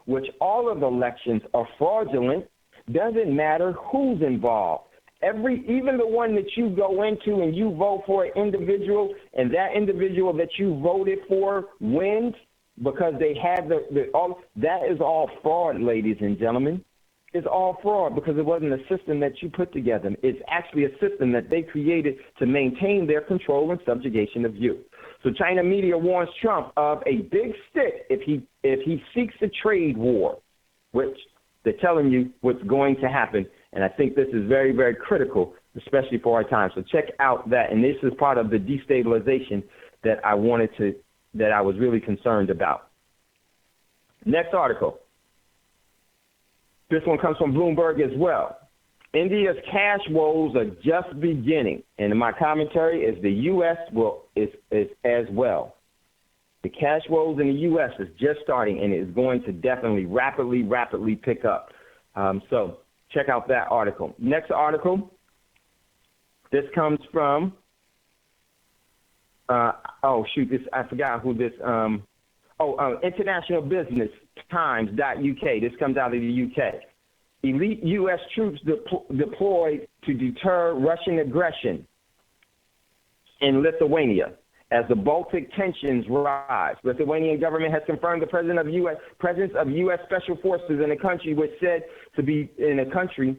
which all of the elections are fraudulent, doesn't matter who's involved. Even the one that you go into and you vote for an individual, and that individual that you voted for wins because they had that is all fraud, ladies and gentlemen. It's all fraud because it wasn't a system that you put together. It's actually a system that they created to maintain their control and subjugation of you. So China media warns Trump of a big stick if he seeks a trade war, which they're telling you what's going to happen. And I think this is very, very critical, especially for our time. So check out that. And this is part of the destabilization that I was really concerned about. Next article. This one comes from Bloomberg as well. India's cash woes are just beginning. And my commentary is the U.S. is as well. The cash woes in the U.S. is just starting, and it is going to definitely rapidly pick up. So check out that article. Next article. This comes from, I forgot who this, International Business Times.uk. This comes out of the UK. Elite U.S. troops deployed to deter Russian aggression. in Lithuania as the Baltic tensions rise. Lithuanian government has confirmed the presence of U.S. special forces in the country, which said to be in the country,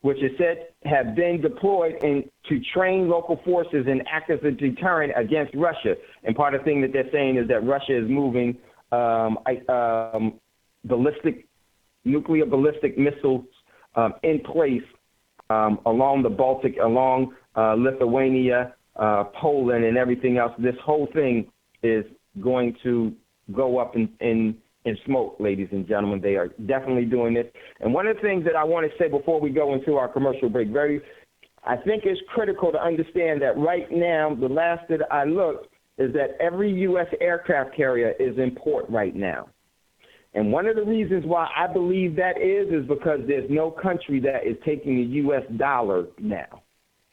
which is said have been deployed to train local forces and act as a deterrent against Russia. And part of the thing that they're saying is that Russia is moving nuclear ballistic missiles in place along the Baltic, along Lithuania, Poland, and everything else. This whole thing is going to go up in smoke, ladies and gentlemen. They are definitely doing this. And one of the things that I want to say before we go into our commercial break, I think it's critical to understand that right now, the last that I looked, is that every U.S. aircraft carrier is in port right now. And one of the reasons why I believe that is because there's no country that is taking the U.S. dollar now.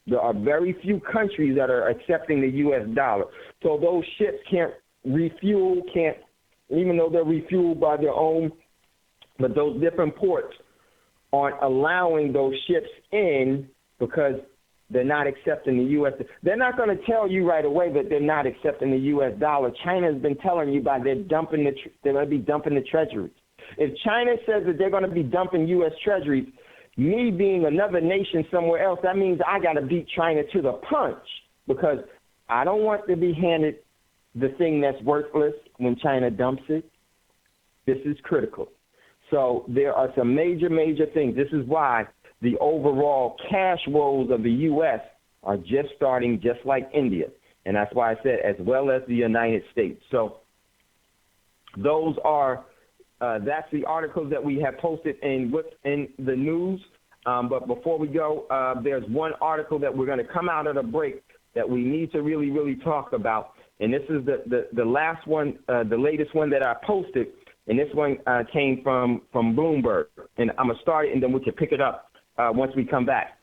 There are very few countries that are accepting the U.S. dollar. So those ships can't refuel, even though they're refueled by their own, but those different ports aren't allowing those ships in because they're not accepting the U.S. They're not going to tell you right away that they're not accepting the U.S. dollar. China has been telling you they're going to be dumping the treasuries. If China says that they're going to be dumping U.S. treasuries, me being another nation somewhere else, that means I got to beat China to the punch because I don't want to be handed the thing that's worthless when China dumps it. This is critical. So there are some major, major things. This is why the overall cash woes of the U.S. are just starting just like India. And that's why I said as well as the United States. So those are that's the articles that we have posted in the news. But before we go, there's one article that we're going to come out of the break that we need to really, really talk about. And this is the last one, the latest one that I posted. And this one came from Bloomberg. And I'm going to start it, and then we can pick it up once we come back.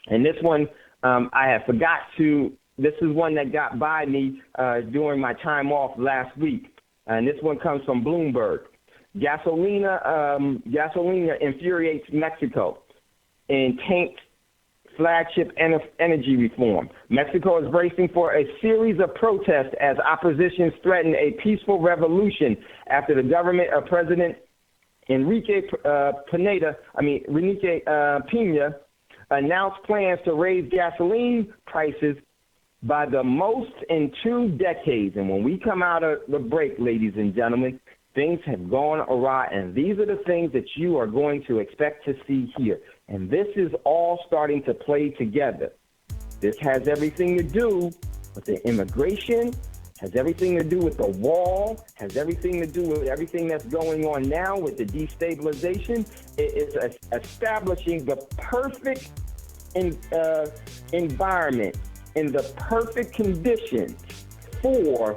And this one, this is one that got by me during my time off last week. And this one comes from Bloomberg. Gasolina infuriates Mexico and taints flagship energy reform. Mexico is bracing for a series of protests as oppositions threaten a peaceful revolution after the government of President Enrique Peña announced plans to raise gasoline prices by the most in 2 decades. And when we come out of the break, ladies and gentlemen, things have gone awry, and these are the things that you are going to expect to see here. And this is all starting to play together. This has everything to do with the immigration, has everything to do with the wall, has everything to do with everything that's going on now with the destabilization. It is establishing the perfect environment and the perfect conditions for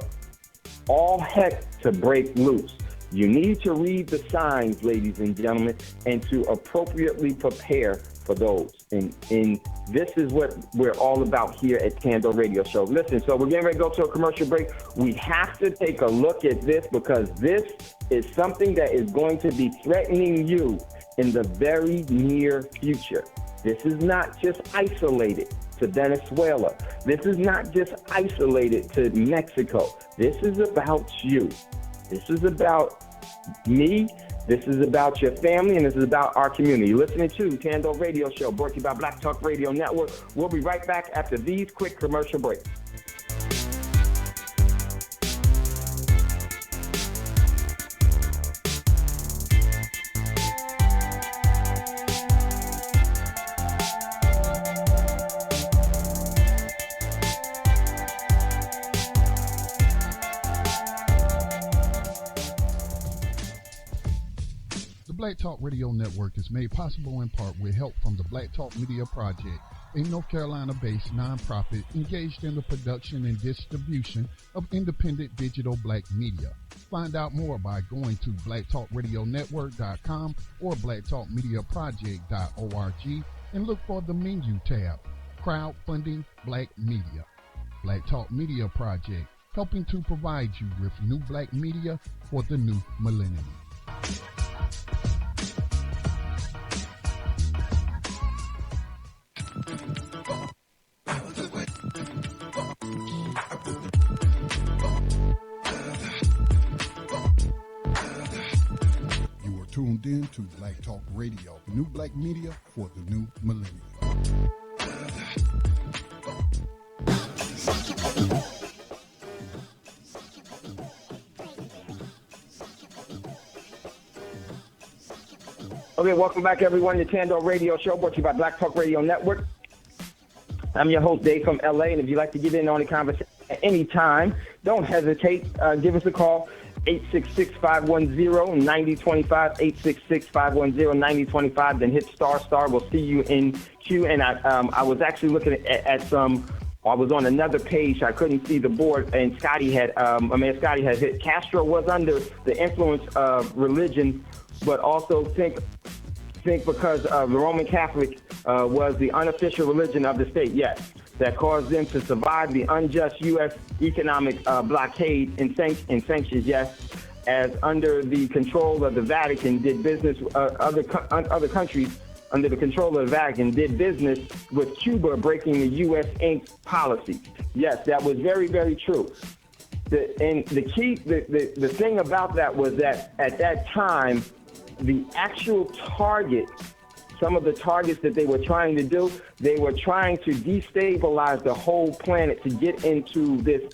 all heck to break loose. You need to read the signs, ladies and gentlemen, and to appropriately prepare for those. And this is what we're all about here at Thando Radio Show. Listen, so we're getting ready to go to a commercial break. We have to take a look at this because this is something that is going to be threatening you in the very near future. This is not just isolated to Venezuela. This is not just isolated to Mexico. This is about you. This is about me. This is about your family, and this is about our community. You're listening to Thando Radio Show, brought to you by Black Talk Radio Network. We'll be right back after these quick commercial breaks. Black Talk Radio Network is made possible in part with help from the Black Talk Media Project, a North Carolina-based nonprofit engaged in the production and distribution of independent digital black media. Find out more by going to blacktalkradionetwork.com or blacktalkmediaproject.org and look for the menu tab, Crowdfunding Black Media. Black Talk Media Project, helping to provide you with new black media for the new millennium. The way tuned in to Black Talk Radio, the new black media for the new millennium. Okay, welcome back, everyone, to Thando Radio Show, brought to you by Black Talk Radio Network. I'm your host, Dave from LA, and if you'd like to get in on the conversation at any time, don't hesitate. Give us a call, 866-510-9025, 866-510-9025, then hit star. We'll see you in queue. And I was actually looking at some, I was on another page. I couldn't see the board, and Scotty had hit. Castro was under the influence of religion, but also think because the Roman Catholic was the unofficial religion of the state, yes, that caused them to survive the unjust U.S. economic blockade and sanctions, yes, as under the control of the Vatican did business, other countries under the control of the Vatican did business with Cuba, breaking the U.S. Inc. policy. Yes, that was very, very true. The thing about that was that at that time, the actual target, some of the targets that they were trying to do, they were trying to destabilize the whole planet to get into this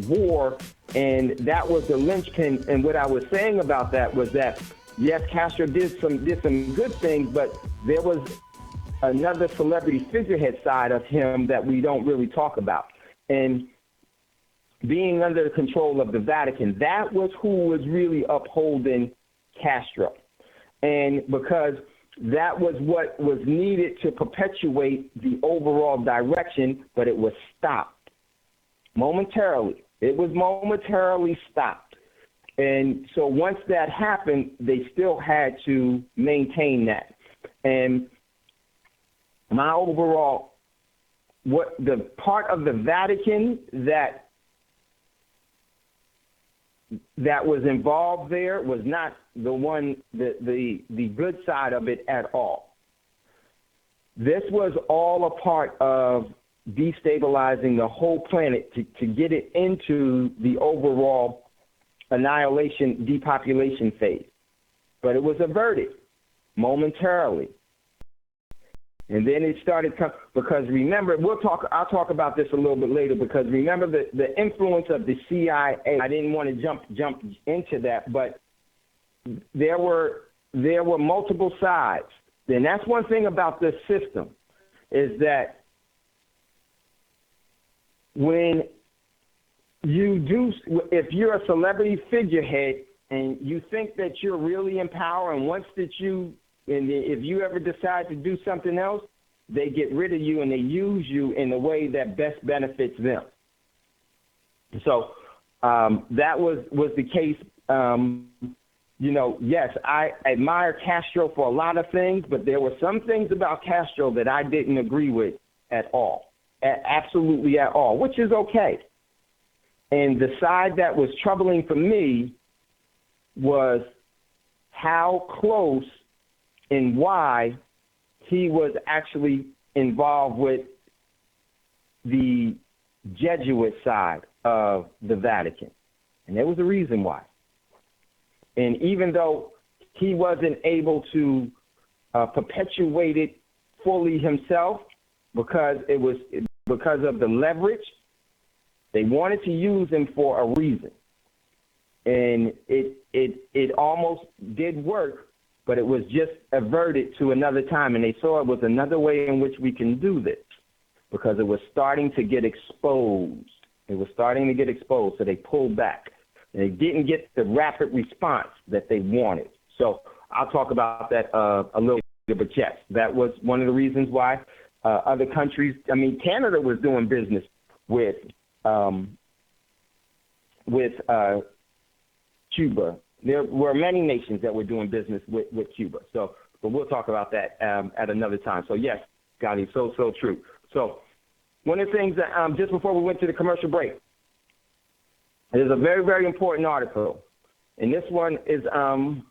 war, and that was the linchpin. And what I was saying about that was that, yes, Castro did some good things, but there was another celebrity figurehead side of him that we don't really talk about. And being under the control of the Vatican, that was who was really upholding Castro. And because that was what was needed to perpetuate the overall direction, but it was stopped momentarily. It was momentarily stopped. And so once that happened, they still had to maintain that. And my overall, what the part of the Vatican that was involved there was not the one, the good side of it at all. This was all a part of destabilizing the whole planet to get it into the overall annihilation, depopulation phase. But it was averted momentarily. And then it started because remember, I'll talk about this a little bit later, because remember the influence of the CIA. I didn't want to jump into that, but there were multiple sides. And that's one thing about this system, is that when if you're a celebrity figurehead and you think that you're really in power, and if you ever decide to do something else, they get rid of you and they use you in a way that best benefits them. So that was the case. Yes, I admire Castro for a lot of things, but there were some things about Castro that I didn't agree with at all, absolutely at all, which is okay. And the side that was troubling for me was how close and why he was actually involved with the Jesuit side of the Vatican. And there was a reason why. And even though he wasn't able to perpetuate it fully himself because of the leverage, they wanted to use him for a reason. And it almost did work, but it was just averted to another time. And they saw it was another way in which we can do this, because it was starting to get exposed. So they pulled back. And they didn't get the rapid response that they wanted. So I'll talk about that a little bit. But yes, that was one of the reasons why other countries, Canada was doing business with Cuba. There were many nations that were doing business with Cuba. So, but we'll talk about that at another time. So yes, Gotti, so true. So one of the things that just before we went to the commercial break, there's a very, very important article, and this one is and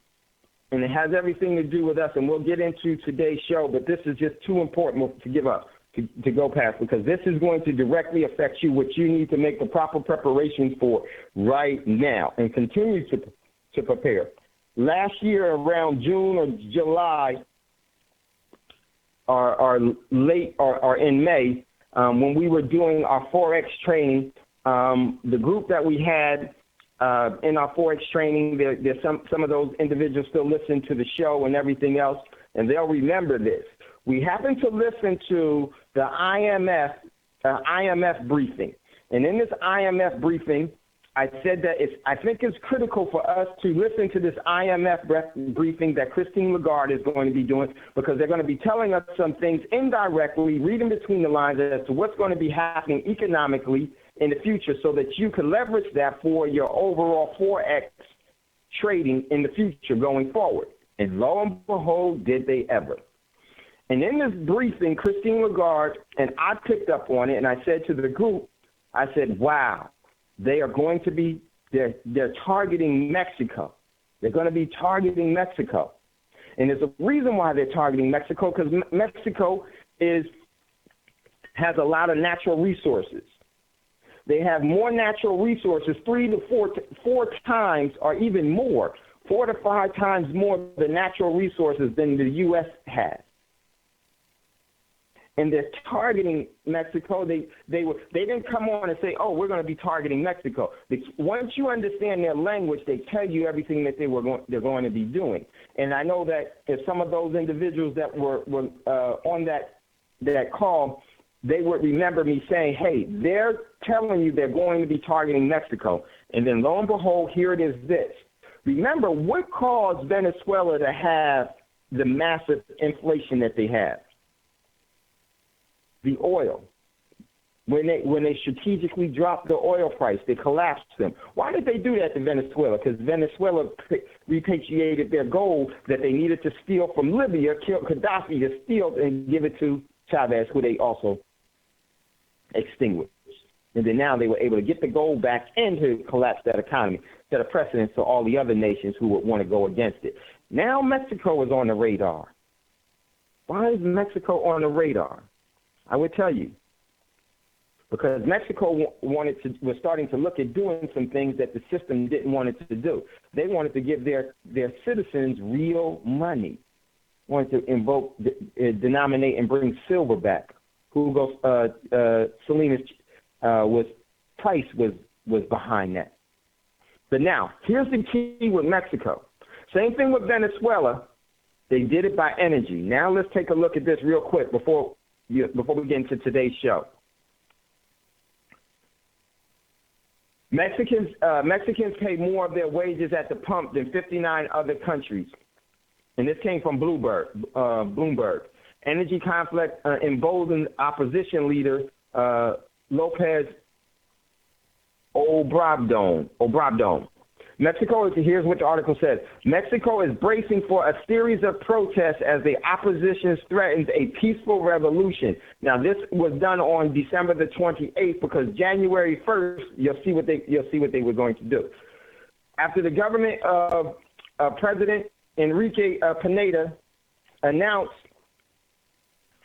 it has everything to do with us, and we'll get into today's show. But this is just too important to give up, to go past, because this is going to directly affect you, what you need to make the proper preparations for right now and continue to prepare. last year around June or July, or late or in May, when we were doing our Forex training, the group that we had in our Forex training, there's some of those individuals still listen to the show and everything else, and they'll remember this. We happened to listen to the IMF briefing, and in this IMF briefing, I said that I think it's critical for us to listen to this IMF briefing that Christine Lagarde is going to be doing, because they're going to be telling us some things indirectly, reading between the lines as to what's going to be happening economically in the future, so that you can leverage that for your overall Forex trading in the future going forward. And lo and behold, did they ever. And in this briefing, Christine Lagarde, and I picked up on it, and I said to the group, I said, wow, they are going to be, they're targeting Mexico. They're going to be targeting Mexico. And there's a reason why they're targeting Mexico, because Mexico has a lot of natural resources. They have more natural resources, 3 to 4 times, or even more, 4 to 5 times more the natural resources than the U.S. has. And they're targeting Mexico. They didn't come on and say, oh, we're going to be targeting Mexico. Once you understand their language, they tell you everything that they're going to be doing. And I know that if some of those individuals that were on that call, they would remember me saying, hey, they're telling you they're going to be targeting Mexico. And then lo and behold, here it is this. Remember, what caused Venezuela to have the massive inflation that they have? The oil. When they strategically dropped the oil price, they collapsed them. Why did they do that to Venezuela? Because Venezuela repatriated their gold that they needed to steal from Libya, kill Gaddafi to steal and give it to Chavez, who they also extinguished. And then now they were able to get the gold back and to collapse that economy, set a precedent for all the other nations who would want to go against it. Now Mexico is on the radar. Why is Mexico on the radar? I would tell you. Because Mexico was starting to look at doing some things that the system didn't want it to do. They wanted to give their citizens real money. Wanted to denominate and bring silver back. Salinas Price was behind that. But now, here's the key with Mexico. Same thing with Venezuela. They did it by energy. Now let's take a look at this real quick before we get into today's show. Mexicans pay more of their wages at the pump than 59 other countries. And this came from Bloomberg. Energy conflict emboldened opposition leader Lopez Obrador. Here's what the article says. Mexico is bracing for a series of protests as the opposition threatens a peaceful revolution. Now, this was done on December the 28th because January 1st, you'll see what they were going to do. After the government of President Enrique Pineda announced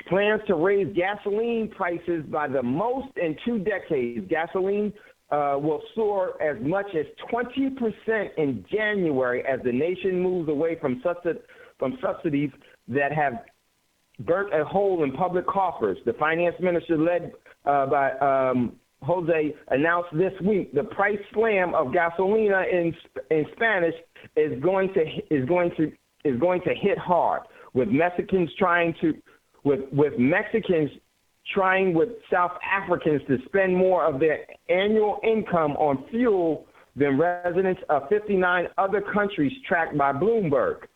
plans to raise gasoline prices by the most in 2 decades, gasoline will soar as much as 20% in January as the nation moves away from subsidies that have burnt a hole in public coffers. The finance minister, led by Jose, announced this week the price slam of gasolina in Spanish is going to hit hard, with Mexicans trying with South Africans to spend more of their annual income on fuel than residents of 59 other countries tracked by Bloomberg.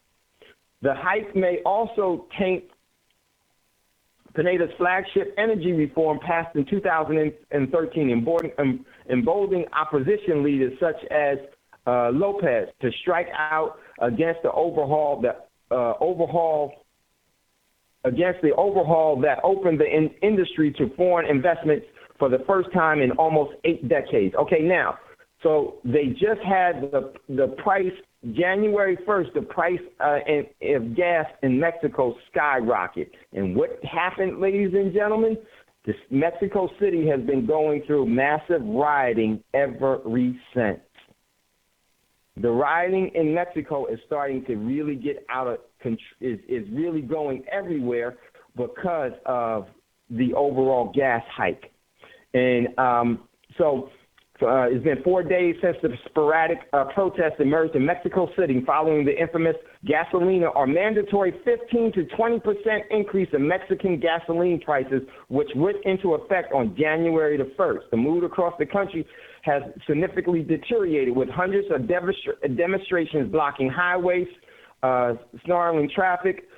The hike may also taint Pineda's flagship energy reform passed in 2013, emboldening opposition leaders such as Lopez to strike out against the overhaul that opened the industry to foreign investments for the first time in almost 8 decades. Okay, now, so they just had the price, January 1st, the price of gas in Mexico skyrocket. And what happened, ladies and gentlemen? Mexico City has been going through massive rioting ever since. The rioting in Mexico is starting to really get out of is really going everywhere because of the overall gas hike. And it's been 4 days since the sporadic protests emerged in Mexico City following the infamous gasolina or mandatory 15 to 20% increase in Mexican gasoline prices, which went into effect on January the 1st. The mood across the country has significantly deteriorated, with hundreds of demonstrations blocking highways, snarling traffic,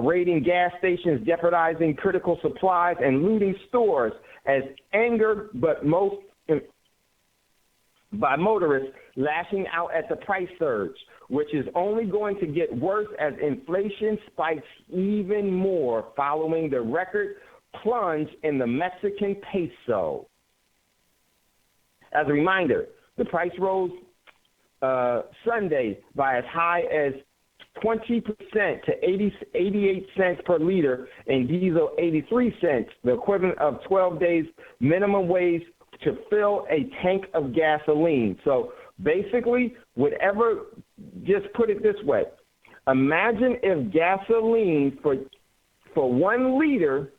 raiding gas stations, jeopardizing critical supplies, and looting stores as anger, by motorists lashing out at the price surge, which is only going to get worse as inflation spikes even more following the record plunge in the Mexican peso. As a reminder, the price rose Sunday by as high as 20% to 88 cents per liter, and diesel 83 cents, the equivalent of 12 days minimum wage to fill a tank of gasoline. So basically, just put it this way. Imagine if gasoline for 1 liter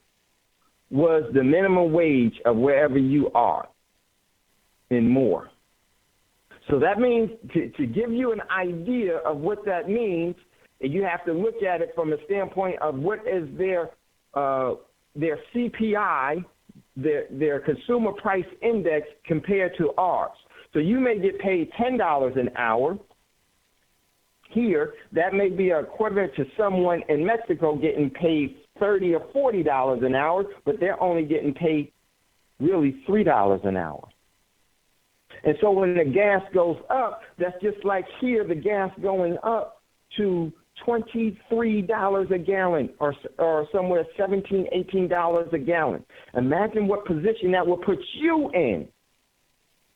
was the minimum wage of wherever you are and more. So that means, to give you an idea of what that means, you have to look at it from a standpoint of what is their CPI, their consumer price index compared to ours. So you may get paid $10 an hour here. That may be equivalent to someone in Mexico getting paid $30 or $40 an hour, but they're only getting paid really $3 an hour. And so when the gas goes up, that's just like here, the gas going up to $23 a gallon or somewhere $17, $18 a gallon. Imagine what position that will put you in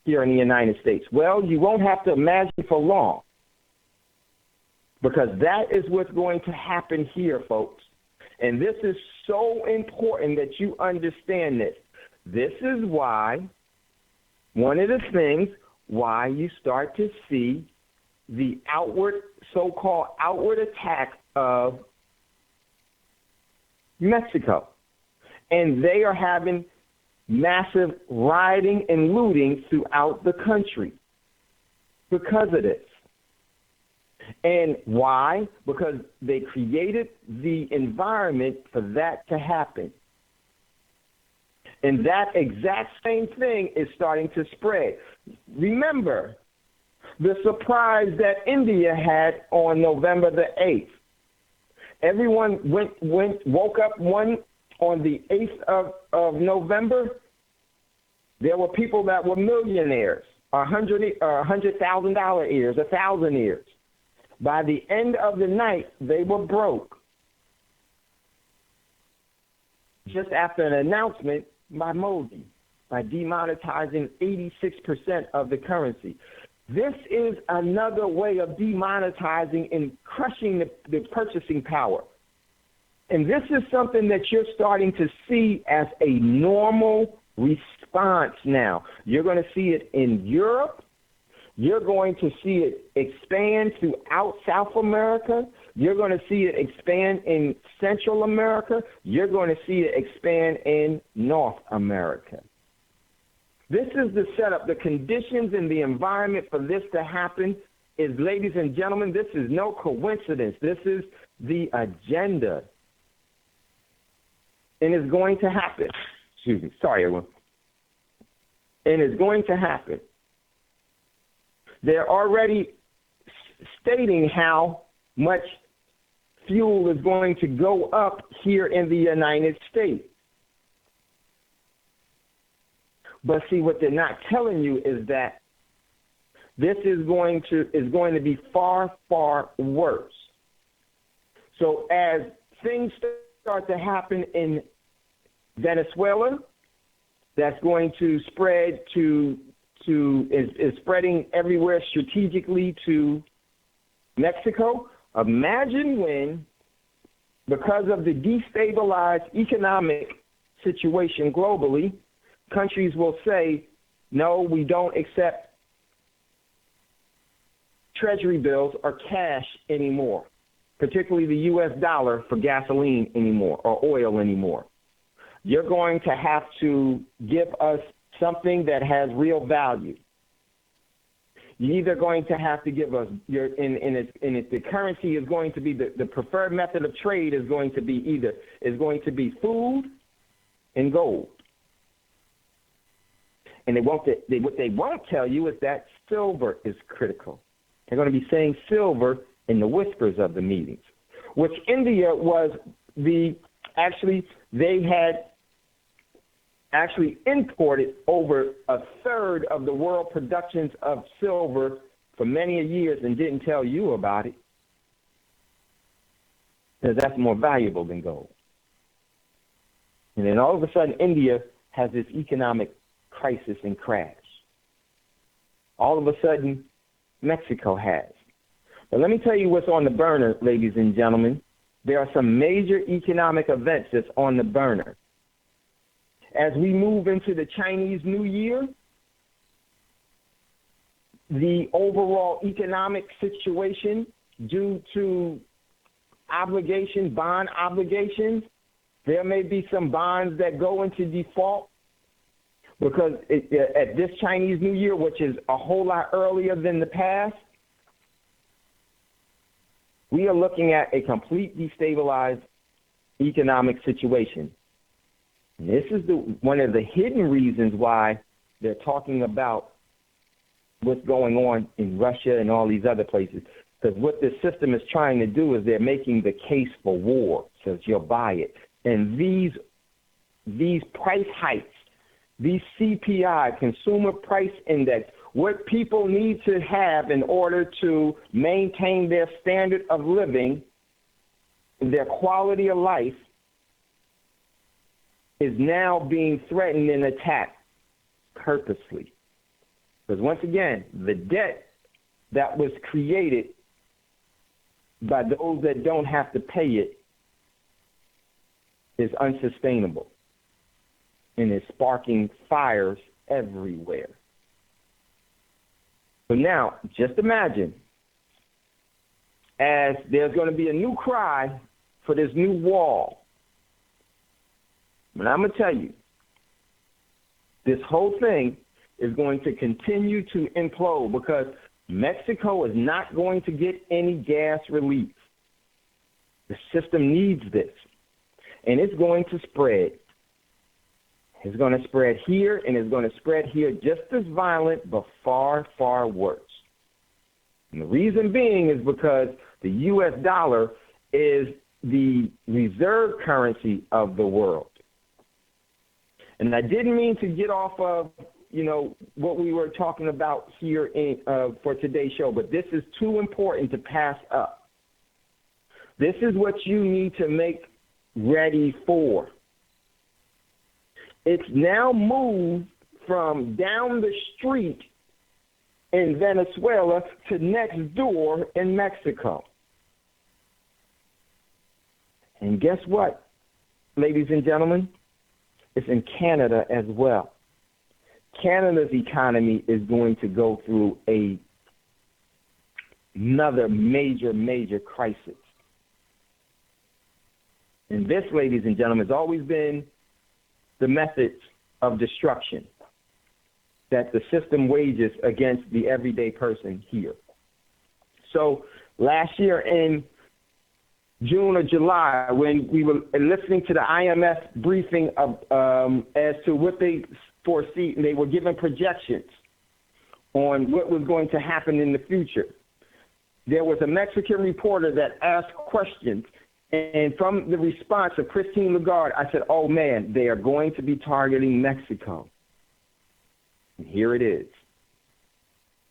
here in the United States. Well, you won't have to imagine for long, because that is what's going to happen here, folks. And this is so important that you understand this. This is why, one of the things why you start to see the so-called outward attack of Mexico. And they are having massive rioting and looting throughout the country because of this. And why? Because they created the environment for that to happen. And that exact same thing is starting to spread. Remember the surprise that India had on November the 8th. Everyone woke up on the 8th of November. There were people that were millionaires, $100,000 ears, 1,000 ears. By the end of the night, they were broke. Just after an announcement by Modi, by demonetizing 86% of the currency. This is another way of demonetizing and crushing the purchasing power. And this is something that you're starting to see as a normal response now. You're going to see it in Europe. You're going to see it expand throughout South America. You're going to see it expand in Central America. You're going to see it expand in North America. This is the setup. The conditions and the environment for this to happen is, ladies and gentlemen, this is no coincidence. This is the agenda. And it's going to happen. Excuse me. Sorry, everyone. And it's going to happen. They're already stating how much fuel is going to go up here in the United States. But see, what they're not telling you is that this is going to be far, far worse. So as things start to happen in Venezuela, that's going to spread is spreading everywhere strategically to Mexico. Imagine when, because of the destabilized economic situation globally, countries will say, no, we don't accept treasury bills or cash anymore, particularly the U.S. dollar for gasoline anymore or oil anymore. You're going to have to give us something that has real value. You're either going to have to give us the currency is going to be the preferred method of trade is going to be food and gold. And what they won't tell you is that silver is critical. They're going to be saying silver in the whispers of the meetings, which India was they had actually imported over a third of the world productions of silver for many years and didn't tell you about it, because that's more valuable than gold. And then all of a sudden, India has this economic crisis and crash. All of a sudden, Mexico has. But let me tell you what's on the burner, ladies and gentlemen. There are some major economic events that's on the burner. As we move into the Chinese New Year, the overall economic situation due to bond obligations, there may be some bonds that go into default because at this Chinese New Year, which is a whole lot earlier than the past, we are looking at a complete destabilized economic situation. And this is one of the hidden reasons why they're talking about what's going on in Russia and all these other places. Because what this system is trying to do is they're making the case for war, so you'll buy it. And these price hikes, these CPI, Consumer Price Index, what people need to have in order to maintain their standard of living, their quality of life, is now being threatened and attacked purposely. Because once again, the debt that was created by those that don't have to pay it is unsustainable and is sparking fires everywhere. So now, just imagine, as there's going to be a new cry for this new wall. And I'm going to tell you, this whole thing is going to continue to implode because Mexico is not going to get any gas relief. The system needs this. And it's going to spread. It's going to spread here, and it's going to spread here just as violent, but far, far worse. And the reason being is because the U.S. dollar is the reserve currency of the world. And I didn't mean to get off of, what we were talking about here for today's show, but this is too important to pass up. This is what you need to make ready for. It's now moved from down the street in Venezuela to next door in Mexico. And guess what, ladies and gentlemen? It's in Canada as well. Canada's economy is going to go through another major, major crisis. And this, ladies and gentlemen, has always been the methods of destruction that the system wages against the everyday person here. So last year in June or July, when we were listening to the IMF briefing as to what they foresee, and they were given projections on what was going to happen in the future, there was a Mexican reporter that asked questions. And from the response of Christine Lagarde, I said, oh, man, they are going to be targeting Mexico. And here it is.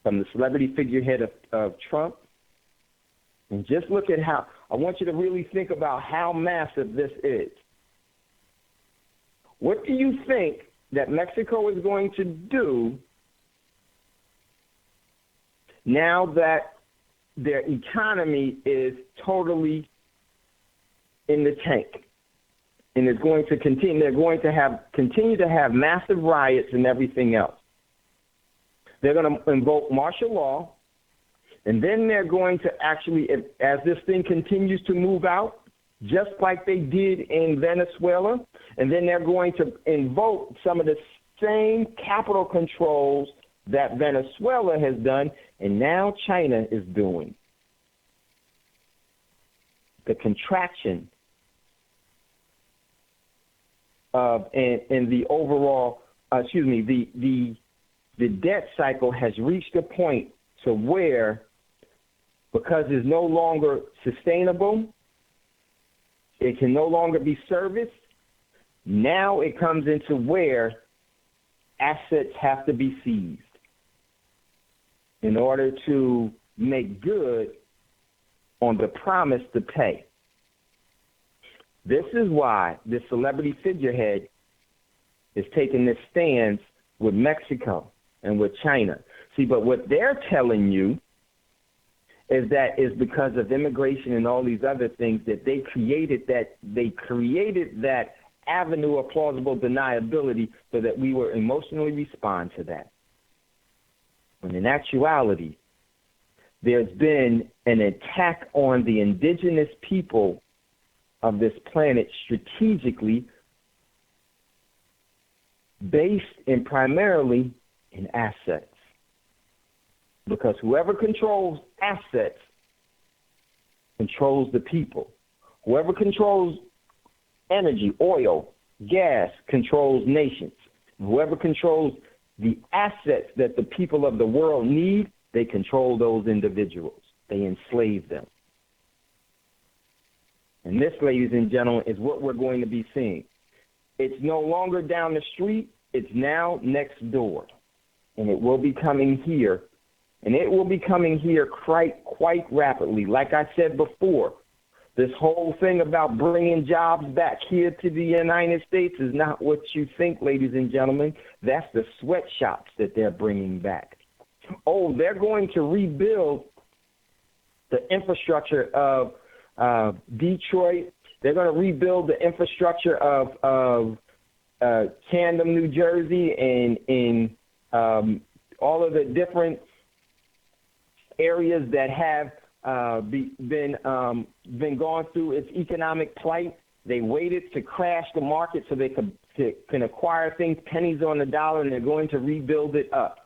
From the celebrity figurehead of Trump. And just look at how, I want you to really think about how massive this is. What do you think that Mexico is going to do now that their economy is totally in the tank and is going to continue? They're going to continue to have massive riots and everything else. They're going to invoke martial law. And then they're going to actually, as this thing continues to move out, just like they did in Venezuela, and then they're going to invoke some of the same capital controls that Venezuela has done, and now China is doing. The contraction of and the overall, the debt cycle has reached a point to where, because it's no longer sustainable, it can no longer be serviced. Now it comes into where assets have to be seized in order to make good on the promise to pay. This is why this celebrity figurehead is taking this stance with Mexico and with China. See, but what they're telling you is that is because of immigration and all these other things that they created that avenue of plausible deniability so that we will emotionally respond to that. When in actuality, there's been an attack on the indigenous people of this planet strategically based in primarily in assets. Because whoever controls assets controls the people. Whoever controls energy, oil, gas, controls nations. Whoever controls the assets that the people of the world need, they control those individuals. They enslave them. And this, ladies and gentlemen, is what we're going to be seeing. It's no longer down the street. It's now next door. And it will be coming here. And it will be coming here quite rapidly. Like I said before, this whole thing about bringing jobs back here to the United States is not what you think, ladies and gentlemen. That's the sweatshops that they're bringing back. Oh, they're going to rebuild the infrastructure of Detroit. They're going to rebuild the infrastructure of Camden, New Jersey, and in all of the different areas that have been gone through its economic plight. They waited to crash the market so they can acquire things pennies on the dollar, and they're going to rebuild it up.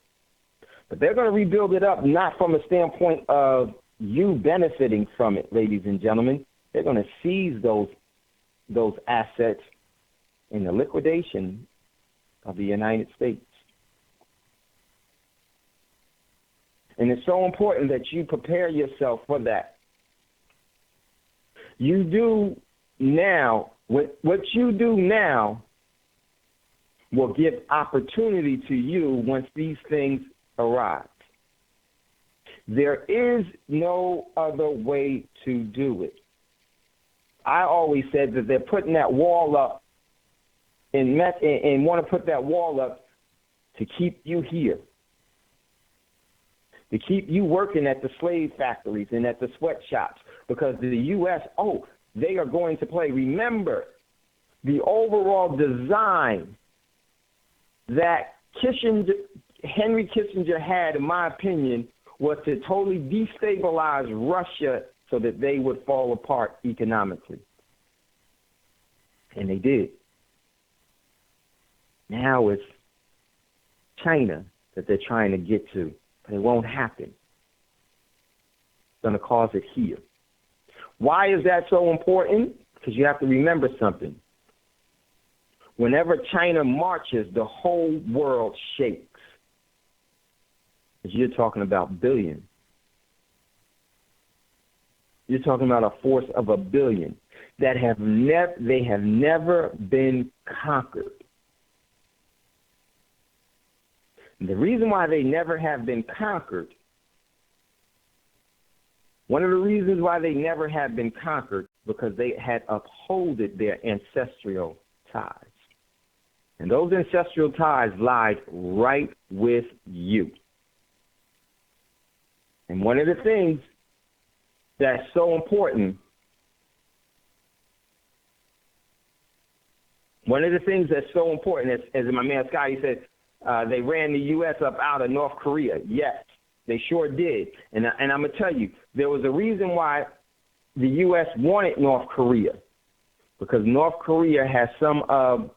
But they're going to rebuild it up not from a standpoint of you benefiting from it, ladies and gentlemen. They're going to seize those assets in the liquidation of the United States. And it's so important that you prepare yourself for that. You do now, what you do now will give opportunity to you once these things arrive. There is no other way to do it. I always said that they're putting that wall up and want to put that wall up to keep you here, to keep you working at the slave factories and at the sweatshops, because the U.S., they are going to play. Remember, the overall design that Henry Kissinger had, in my opinion, was to totally destabilize Russia so that they would fall apart economically. And they did. Now it's China that they're trying to get to. But it won't happen. It's going to cause it here. Why is that so important? Because you have to remember something. Whenever China marches, the whole world shakes. Because you're talking about billions. You're talking about a force of 1 billion that they have never been conquered. The reason why they never have been conquered, one of the reasons why they never have been conquered, because they had upholded their ancestral ties. And those ancestral ties lied right with you. And one of the things that's so important, as my man Scotty said, they ran the U.S. up out of North Korea. Yes, They sure did. And I'm going to tell you, there was a reason why the U.S. wanted North Korea, because North Korea has some of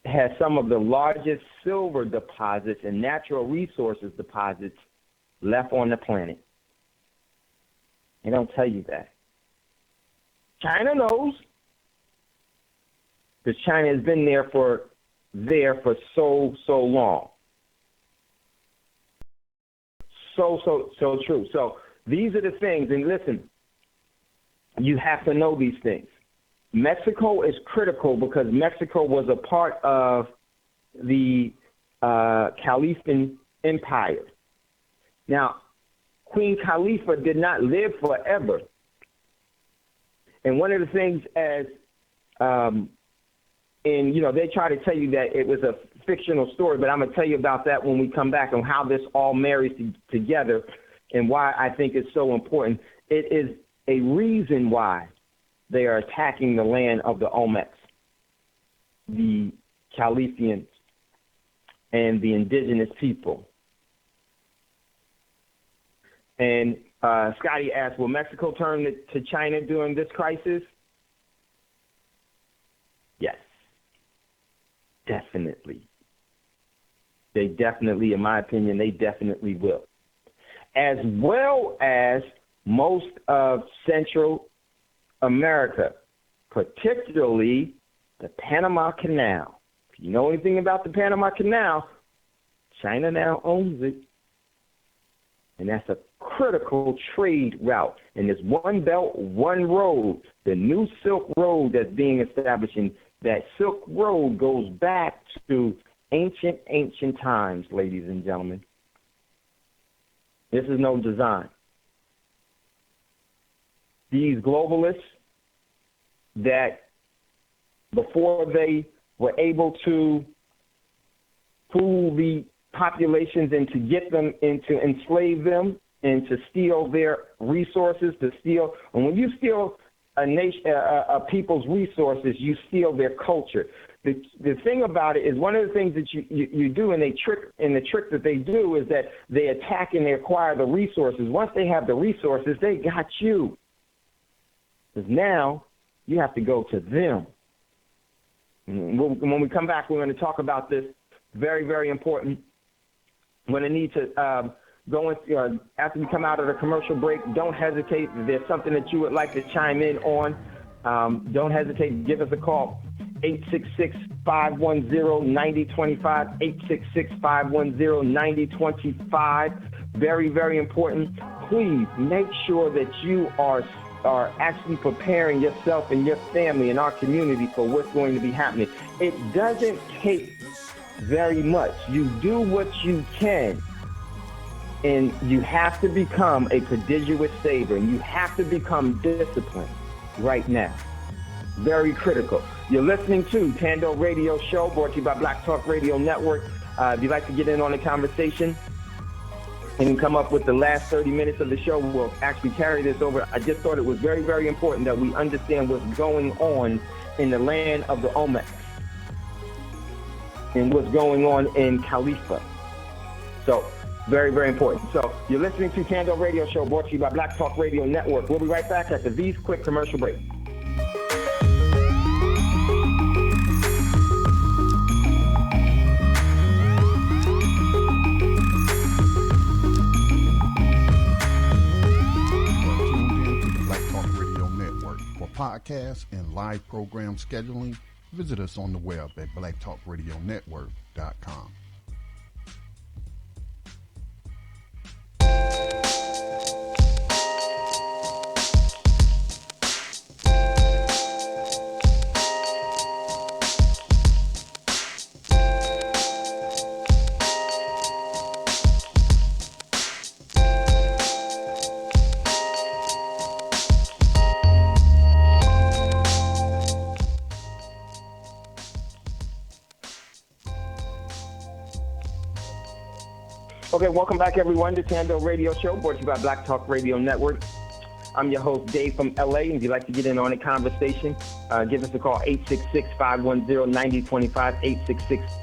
the largest silver deposits and natural resources deposits left on the planet. They don't tell you that. China knows, because China has been there for so long. So true. So these are the things, and listen, you have to know these things. Mexico is critical because Mexico was a part of the Califi Empire. Now, Queen Califa did not live forever. And one of the things they try to tell you that it was a fictional story, but I'm going to tell you about that when we come back and how this all marries together and why I think it's so important. It is a reason why they are attacking the land of the Olmecs, the Califians, and the indigenous people. And Scotty asked, will Mexico turn to China during this crisis? Yes, definitely. They definitely, in my opinion, they definitely will. As well as most of Central America, particularly the Panama Canal. If you know anything about the Panama Canal, China now owns it. And that's a critical trade route. And there's one belt, one road, the new Silk Road that's being established. And that Silk Road goes back to ancient times, ladies and gentlemen. This is no design. These globalists that before they were able to fool the populations and to get them and to enslave them and to steal their resources, and when you steal a people's resources, you steal their culture. The thing about it is, one of the things that you do, and the trick that they do is that they attack and they acquire the resources. Once they have the resources, they got you. Because now you have to go to them. When we come back, we're going to talk about this. Very, very important. We're going to need to go in, after we come out of the commercial break. Don't hesitate. If there's something that you would like to chime in on, don't hesitate. Give us a call. 866-510-9025. 866-510-9025. Very, very important. Please make sure that you are actually preparing yourself and your family and our community for what's going to be happening. It doesn't take very much. You do what you can, and you have to become a prodigious saver, and you have to become disciplined right now. Very critical. You're listening to Thando Radio Show, brought to you by Black Talk Radio Network. If you'd like to get in on the conversation and come up with the last 30 minutes of the show, we'll actually carry this over. I just thought it was very, very important that we understand what's going on in the land of the Olmecs and what's going on in Califa. So, very, very important. So, you're listening to Thando Radio Show, brought to you by Black Talk Radio Network. We'll be right back after these quick commercial breaks. Podcasts and live program scheduling, visit us on the web at blacktalkradionetwork.com. Okay, welcome back, everyone, to Thando Radio Show, brought to you by Black Talk Radio Network. I'm your host, Dave from LA, and if you'd like to get in on a conversation, give us a call, 866-510-9025,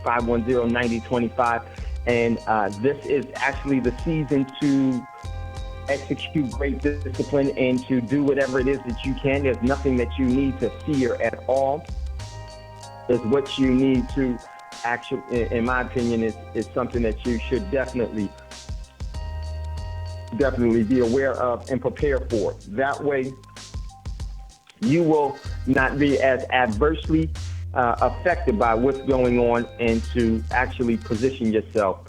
866-510-9025. And this is actually the season to execute great discipline and to do whatever it is that you can. There's nothing that you need to fear at all. Is what you need to actually, in my opinion, is something that you should definitely be aware of and prepare for. That way, you will not be as adversely affected by what's going on, and to actually position yourself,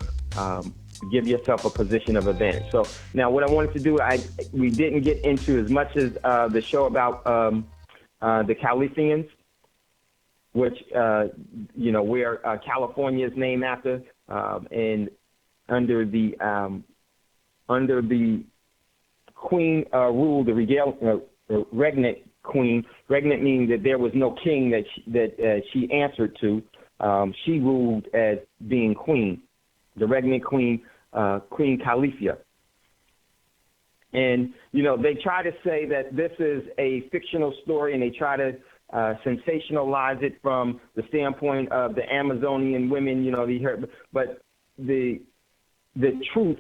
give yourself a position of advantage. So now what I wanted to do, we didn't get into as much as the show about the Califians, which, where California is named after, and under the queen rule, the regnant queen. Regnant meaning that there was no king that she answered to. She ruled as being queen, the regnant queen, Queen Califi. And, they try to say that this is a fictional story, and they try to sensationalize it from the standpoint of the Amazonian women, but the truth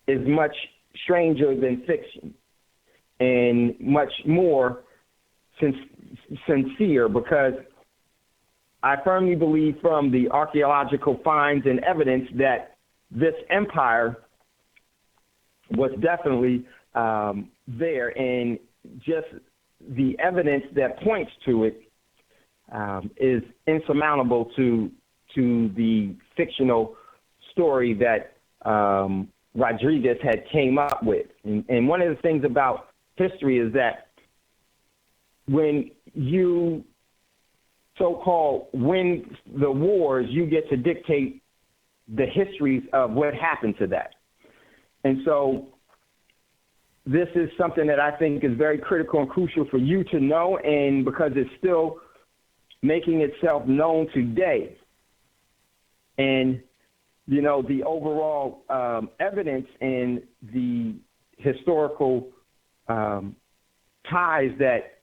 is much stranger than fiction, and much more sincere, because I firmly believe from the archaeological finds and evidence that this empire was definitely there, and just the evidence that points to it is insurmountable to the fictional story that Rodriguez had came up with. And one of the things about history is that when you so-called win the wars, you get to dictate the histories of what happened to that. And so this is something that I think is very critical and crucial for you to know, and because it's still making itself known today. And, the overall evidence and the historical ties that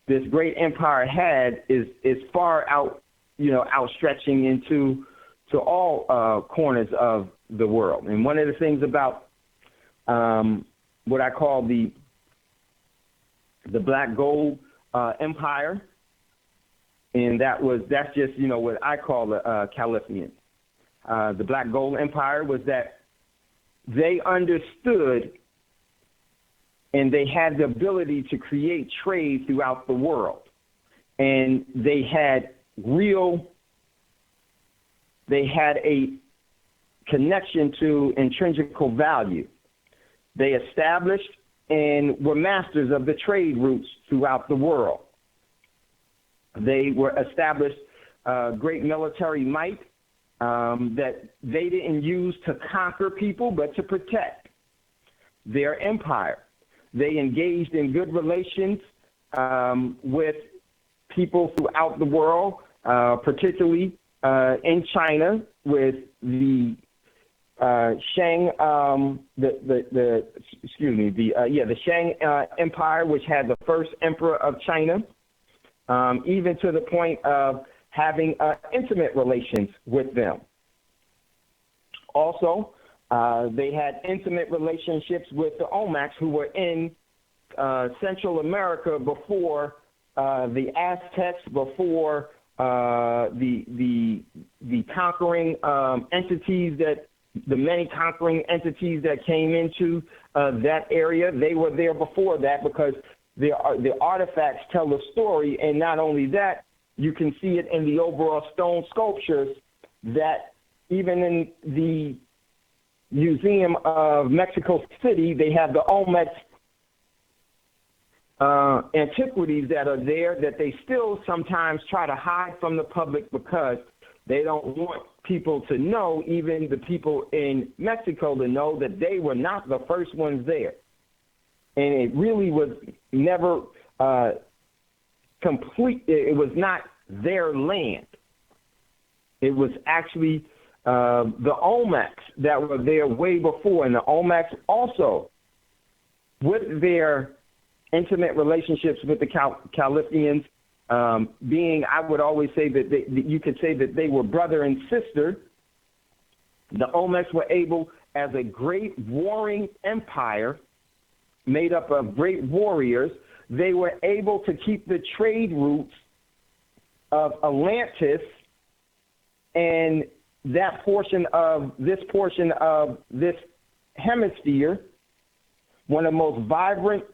this great empire had is far out, outstretching into all corners of the world. And one of the things about what I call the Black Gold Empire, and that's just what I call the Califians. The Black Gold Empire was that they understood and they had the ability to create trade throughout the world, and they had a connection to intrinsical value. They established and were masters of the trade routes throughout the world. They were established great military might that they didn't use to conquer people, but to protect their empire. They engaged in good relations with people throughout the world, particularly in China with the Shang, the Shang Empire, which had the first emperor of China, even to the point of having intimate relations with them. Also, they had intimate relationships with the Olmecs, who were in Central America before the Aztecs, before the conquering entities the many conquering entities that came into that area. They were there before that, because the artifacts tell the story. And not only that, you can see it in the overall stone sculptures that even in the Museum of Mexico City, they have the Olmec antiquities that are there that they still sometimes try to hide from the public, because they don't want people to know, even the people in Mexico, to know that they were not the first ones there. And it really was never complete. It was not their land. It was actually the Olmecs that were there way before. And the Olmecs also, with their intimate relationships with the Califians, being, I would always say that you could say that they were brother and sister, The Olmecs were able, as a great warring empire made up of great warriors, they were able to keep the trade routes of Atlantis and that portion of this hemisphere, one of the most vibrant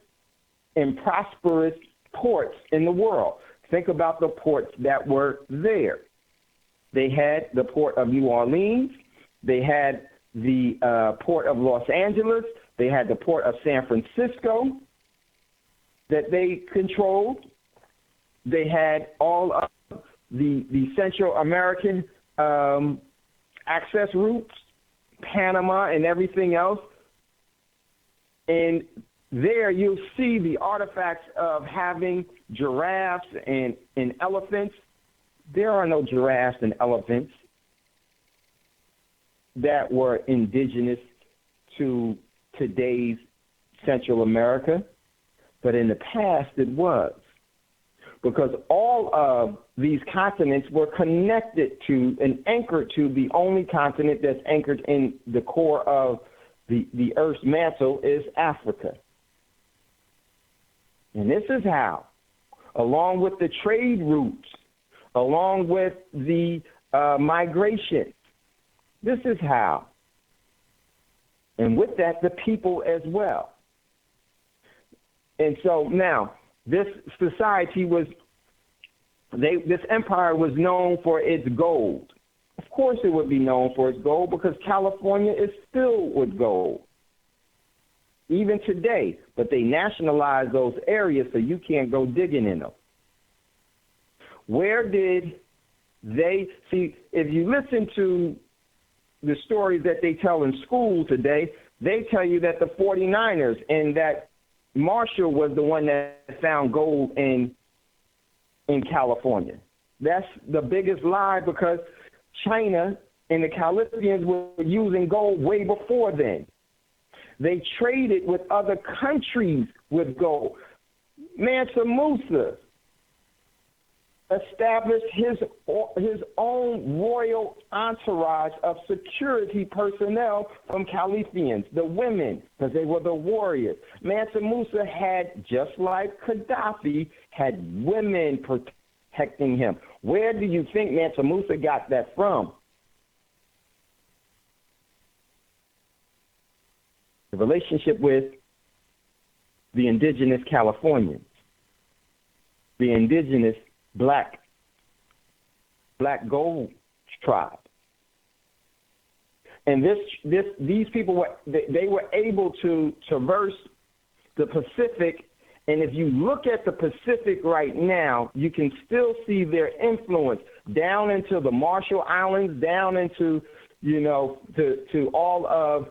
and prosperous ports in the world. Think about the ports that were there. They had the port of New Orleans. They had the port of Los Angeles. They had the port of San Francisco that they controlled. They had all of the Central American access routes, Panama and everything else. And there you'll see the artifacts of having giraffes and elephants. There are no giraffes and elephants that were indigenous to today's Central America, but in the past it was, because all of these continents were connected to and anchored to the only continent that's anchored in the core of the Earth's mantle is Africa. And this is how, along with the trade routes, along with the migration, this is how. And with that, the people as well. And so now, this society this empire was known for its gold. Of course it would be known for its gold because California is filled with gold. Even today, but they nationalized those areas so you can't go digging in them. Where did they, see, if you listen to the stories that they tell in school today, they tell you that the 49ers and that Marshall was the one that found gold in California. That's the biggest lie, because China and the Califians were using gold way before then. They traded with other countries with gold. Mansa Musa established his own royal entourage of security personnel from Califians, the women, because they were the warriors. Mansa Musa had, just like Gaddafi, had women protecting him. Where do you think Mansa Musa got that from? The relationship with the indigenous Californians, the indigenous black gold tribe. And these people were able to traverse the Pacific. And if you look at the Pacific right now, you can still see their influence down into the Marshall Islands, down into, to all of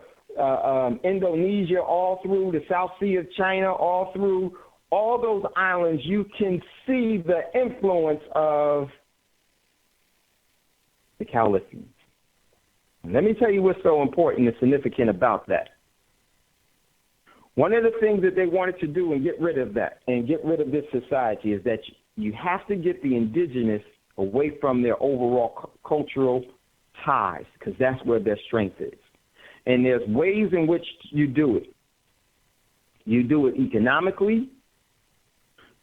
Indonesia, all through the South Sea of China, all through all those islands. You can see the influence of the Califians. Let me tell you what's so important and significant about that. One of the things that they wanted to do and get rid of that and get rid of this society is that you have to get the indigenous away from their overall cultural ties, because that's where their strength is. And there's ways in which you do it. You do it economically.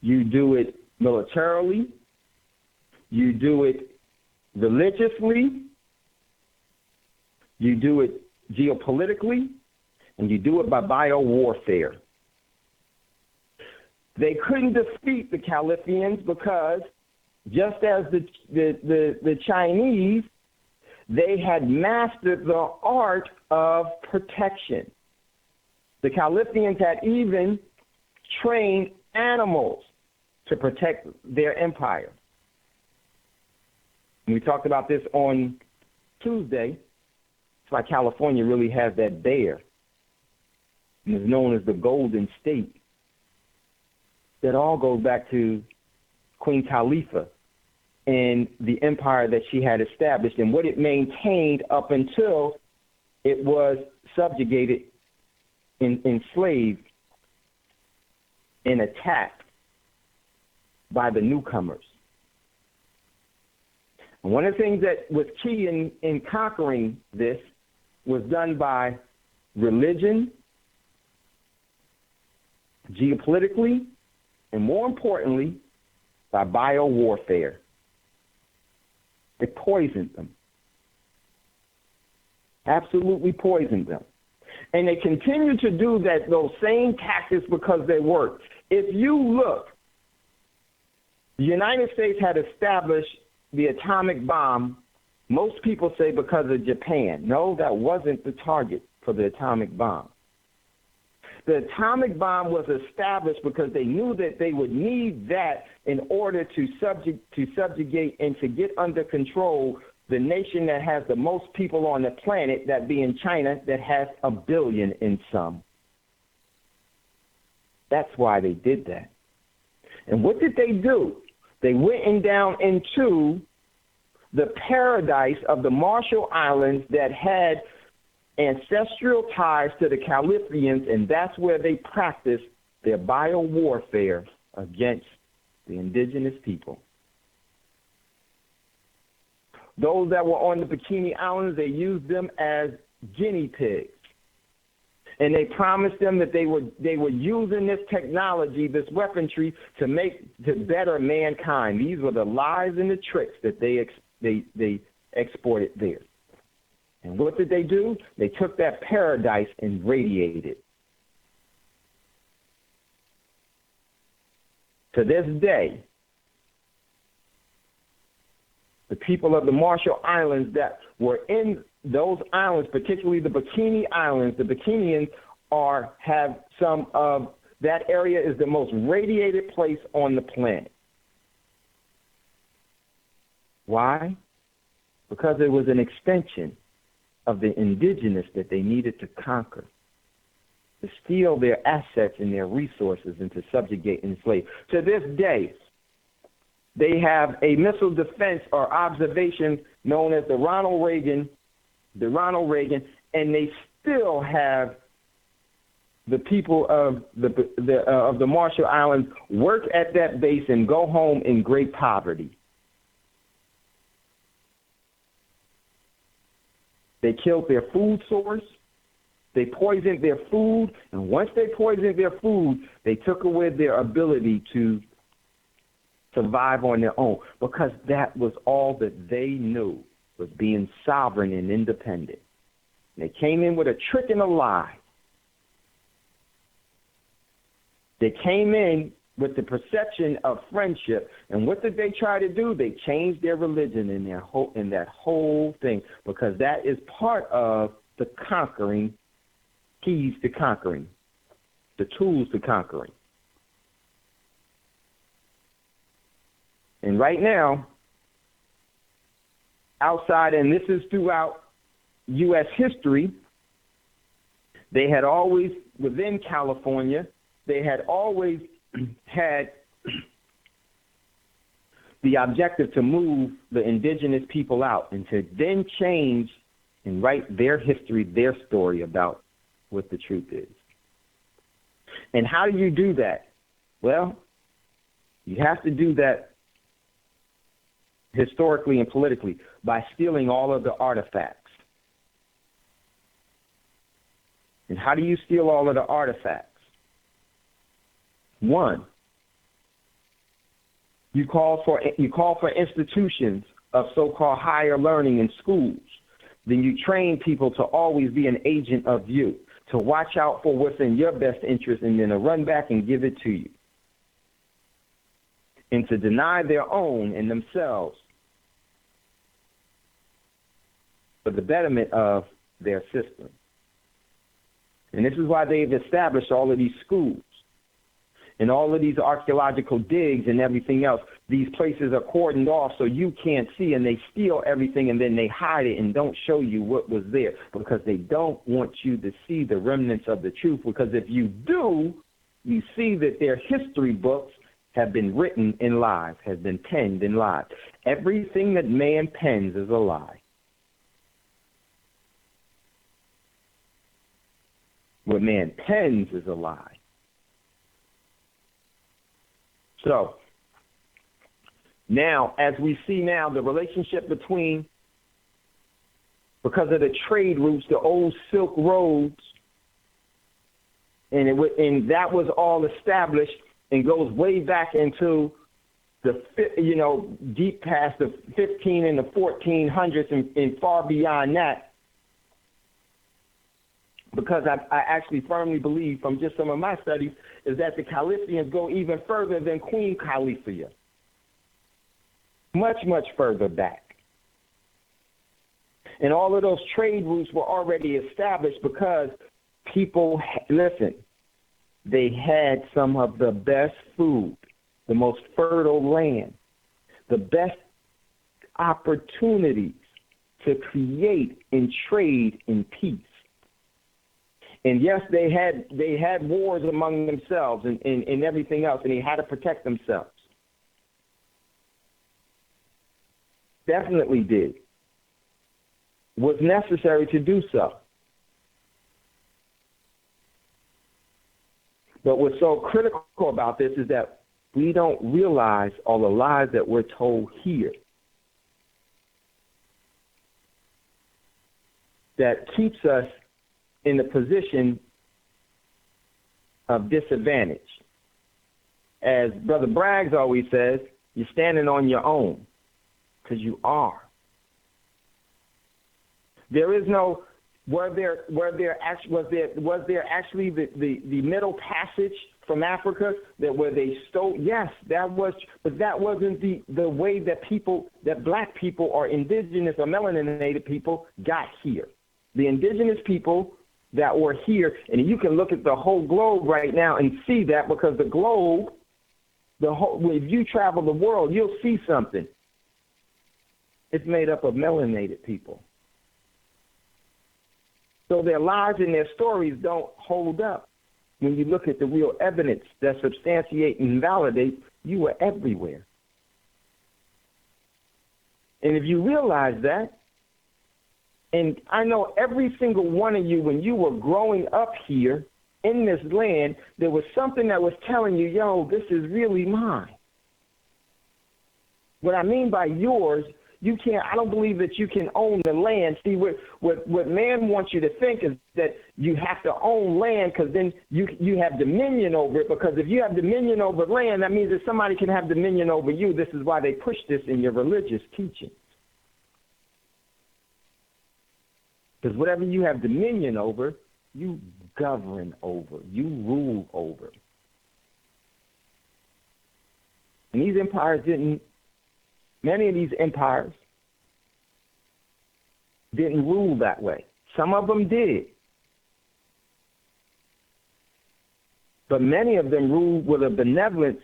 You do it militarily. You do it religiously. You do it geopolitically. And you do it by biowarfare. They couldn't defeat the Califians because, just as the Chinese, they had mastered the art of protection. The Califians had even trained animals to protect their empire. And we talked about this on Tuesday. That's why California really has that bear. And is known as the Golden State. That all goes back to Queen Califa and the empire that she had established and what it maintained up until it was subjugated, enslaved, and attacked by the newcomers. And one of the things that was key in conquering this was done by religion, geopolitically, and more importantly, by biowarfare. They poisoned them. Absolutely poisoned them. And they continue to do those same tactics because they work. If you look, the United States had established the atomic bomb, most people say because of Japan. No, that wasn't the target for the atomic bomb. The atomic bomb was established because they knew that they would need that in order to subjugate and to get under control the nation that has the most people on the planet, that being China, that has 1 billion in some. That's why they did that. And what did they do? They went down into the paradise of the Marshall Islands that had ancestral ties to the Califians, and that's where they practiced their biowarfare against the indigenous people. Those that were on the Bikini Islands, they used them as guinea pigs. And they promised them that they were using this technology, this weaponry, to better mankind. These were the lies and the tricks that they exported there. And what did they do? They took that paradise and radiated it. To this day, the people of the Marshall Islands that were in those islands, particularly the Bikini Islands, the Bikinians have some of that area is the most radiated place on the planet. Why? Because it was an extension of the indigenous that they needed to conquer, to steal their assets and their resources and to subjugate and enslave. To this day, they have a missile defense or observation known as the Ronald Reagan, and they still have the people of the Marshall Islands work at that base and go home in great poverty. They killed their food source. They poisoned their food. And once they poisoned their food, they took away their ability to survive on their own, because that was all that they knew, was being sovereign and independent. And they came in with a trick and a lie. They came in with the perception of friendship. And what did they try to do? They changed their religion in that whole thing, because that is part of the conquering, keys to conquering, the tools to conquering. And right now, outside, and this is throughout U.S. history, they had always, within California, they had always had the objective to move the indigenous people out and to then change and write their history, their story about what the truth is. And how do you do that? Well, you have to do that historically and politically by stealing all of the artifacts. And how do you steal all of the artifacts? One, you call for institutions of so-called higher learning in schools. Then you train people to always be an agent of you, to watch out for what's in your best interest, and then to run back and give it to you, and to deny their own and themselves for the betterment of their system. And this is why they've established all of these schools and all of these archaeological digs and everything else. These places are cordoned off so you can't see, and they steal everything and then they hide it and don't show you what was there, because they don't want you to see the remnants of the truth. Because if you do, you see that their history books have been written in lies, has been penned in lies. Everything that man pens is a lie. What man pens is a lie. So, now, as we see now, the relationship between because of the trade routes, the old Silk Roads, and that was all established and goes way back into the, deep past the 15 and the 1400s and far beyond that. Because I actually firmly believe from just some of my studies is that the Califians go even further than Queen Califia. Much, much further back. And all of those trade routes were already established because people, listen, they had some of the best food, the most fertile land, the best opportunities to create and trade in peace. And yes, they had wars among themselves and everything else, and they had to protect themselves. Definitely did. Was necessary to do so. But what's so critical about this is that we don't realize all the lies that we're told here that keeps us in the position of disadvantage. As Brother Braggs always says, you're standing on your own, because you are. There is no, was there actually the Middle Passage from Africa where they stole? Yes, that was, but that wasn't the way that black people or indigenous or melanated people got here. The indigenous people that were here, and you can look at the whole globe right now and see that, because the globe, if you travel the world, you'll see something. It's made up of melanated people. So their lives and their stories don't hold up. When you look at the real evidence that substantiate and validate, you were everywhere. And if you realize that, and I know every single one of you, when you were growing up here in this land, there was something that was telling you, yo, this is really mine. What I mean by yours, I don't believe that you can own the land. See, what man wants you to think is that you have to own land, because then you have dominion over it. Because if you have dominion over land, that means that somebody can have dominion over you. This is why they push this in your religious teaching. Because whatever you have dominion over, you govern over, you rule over. And these empires many of these empires didn't rule that way. Some of them did. But many of them ruled with a benevolence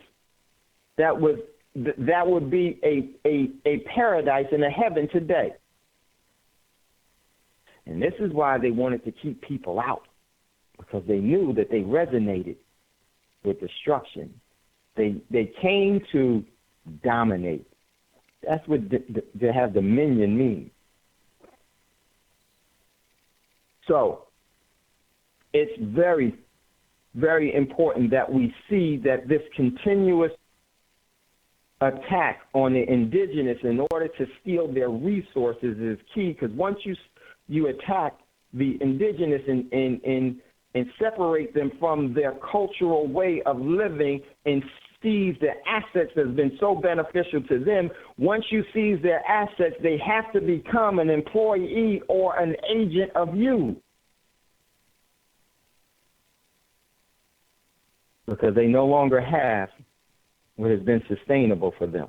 that would be a paradise and a heaven today. And this is why they wanted to keep people out, because they knew that they resonated with destruction. They came to dominate. That's what to have dominion means. So it's very, very important that we see that this continuous attack on the indigenous in order to steal their resources is key, because once you attack the indigenous and separate them from their cultural way of living and seize the assets that's been so beneficial to them, once you seize their assets, they have to become an employee or an agent of you. Because they no longer have what has been sustainable for them.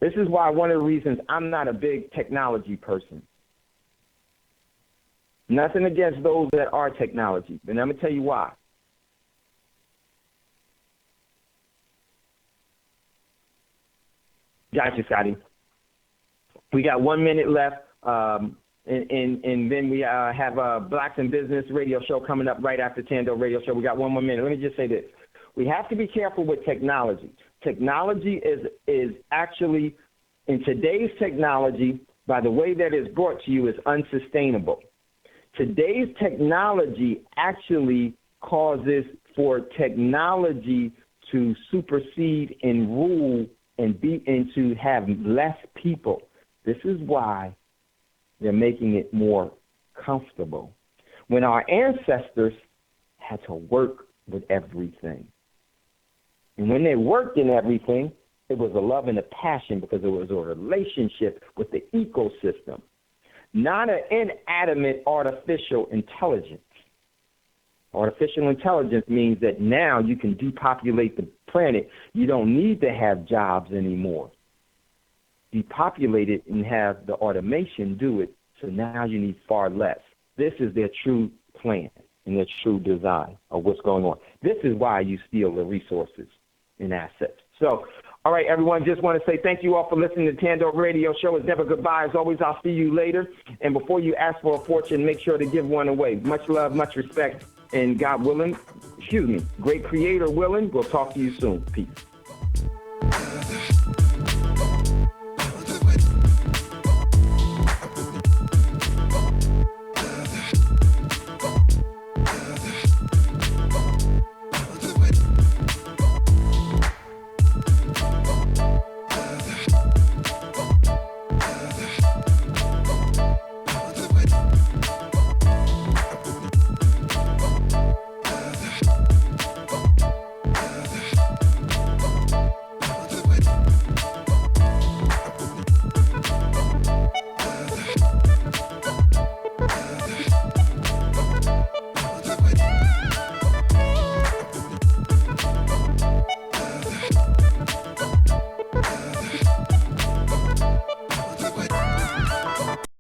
This is why one of the reasons I'm not a big technology person. Nothing against those that are technology, and I'm going to tell you why. Gotcha, Scotty. We got 1 minute left, and then we have a Blacks in Business radio show coming up right after Thando radio show. We got 1 more minute. Let me just say this. We have to be careful with technology. Technology is actually, in today's technology, by the way that it's brought to you, is unsustainable. Today's technology actually causes for technology to supersede and rule and to have less people. This is why They're making it more comfortable. When our ancestors had to work with everything. And when they worked in everything, it was a love and a passion because it was a relationship with the ecosystem, not an inanimate artificial intelligence. Artificial intelligence means that now you can depopulate the planet. You don't need to have jobs anymore. Depopulate it and have the automation do it, so now you need far less. This is their true plan and their true design of what's going on. This is why you steal the resources and assets. So, all right, everyone, just want to say thank you all for listening to Thando Radio Show. It's never goodbye. As always, I'll see you later. And before you ask for a fortune, make sure to give one away. Much love, much respect, and God willing, great creator willing, we'll talk to you soon. Peace.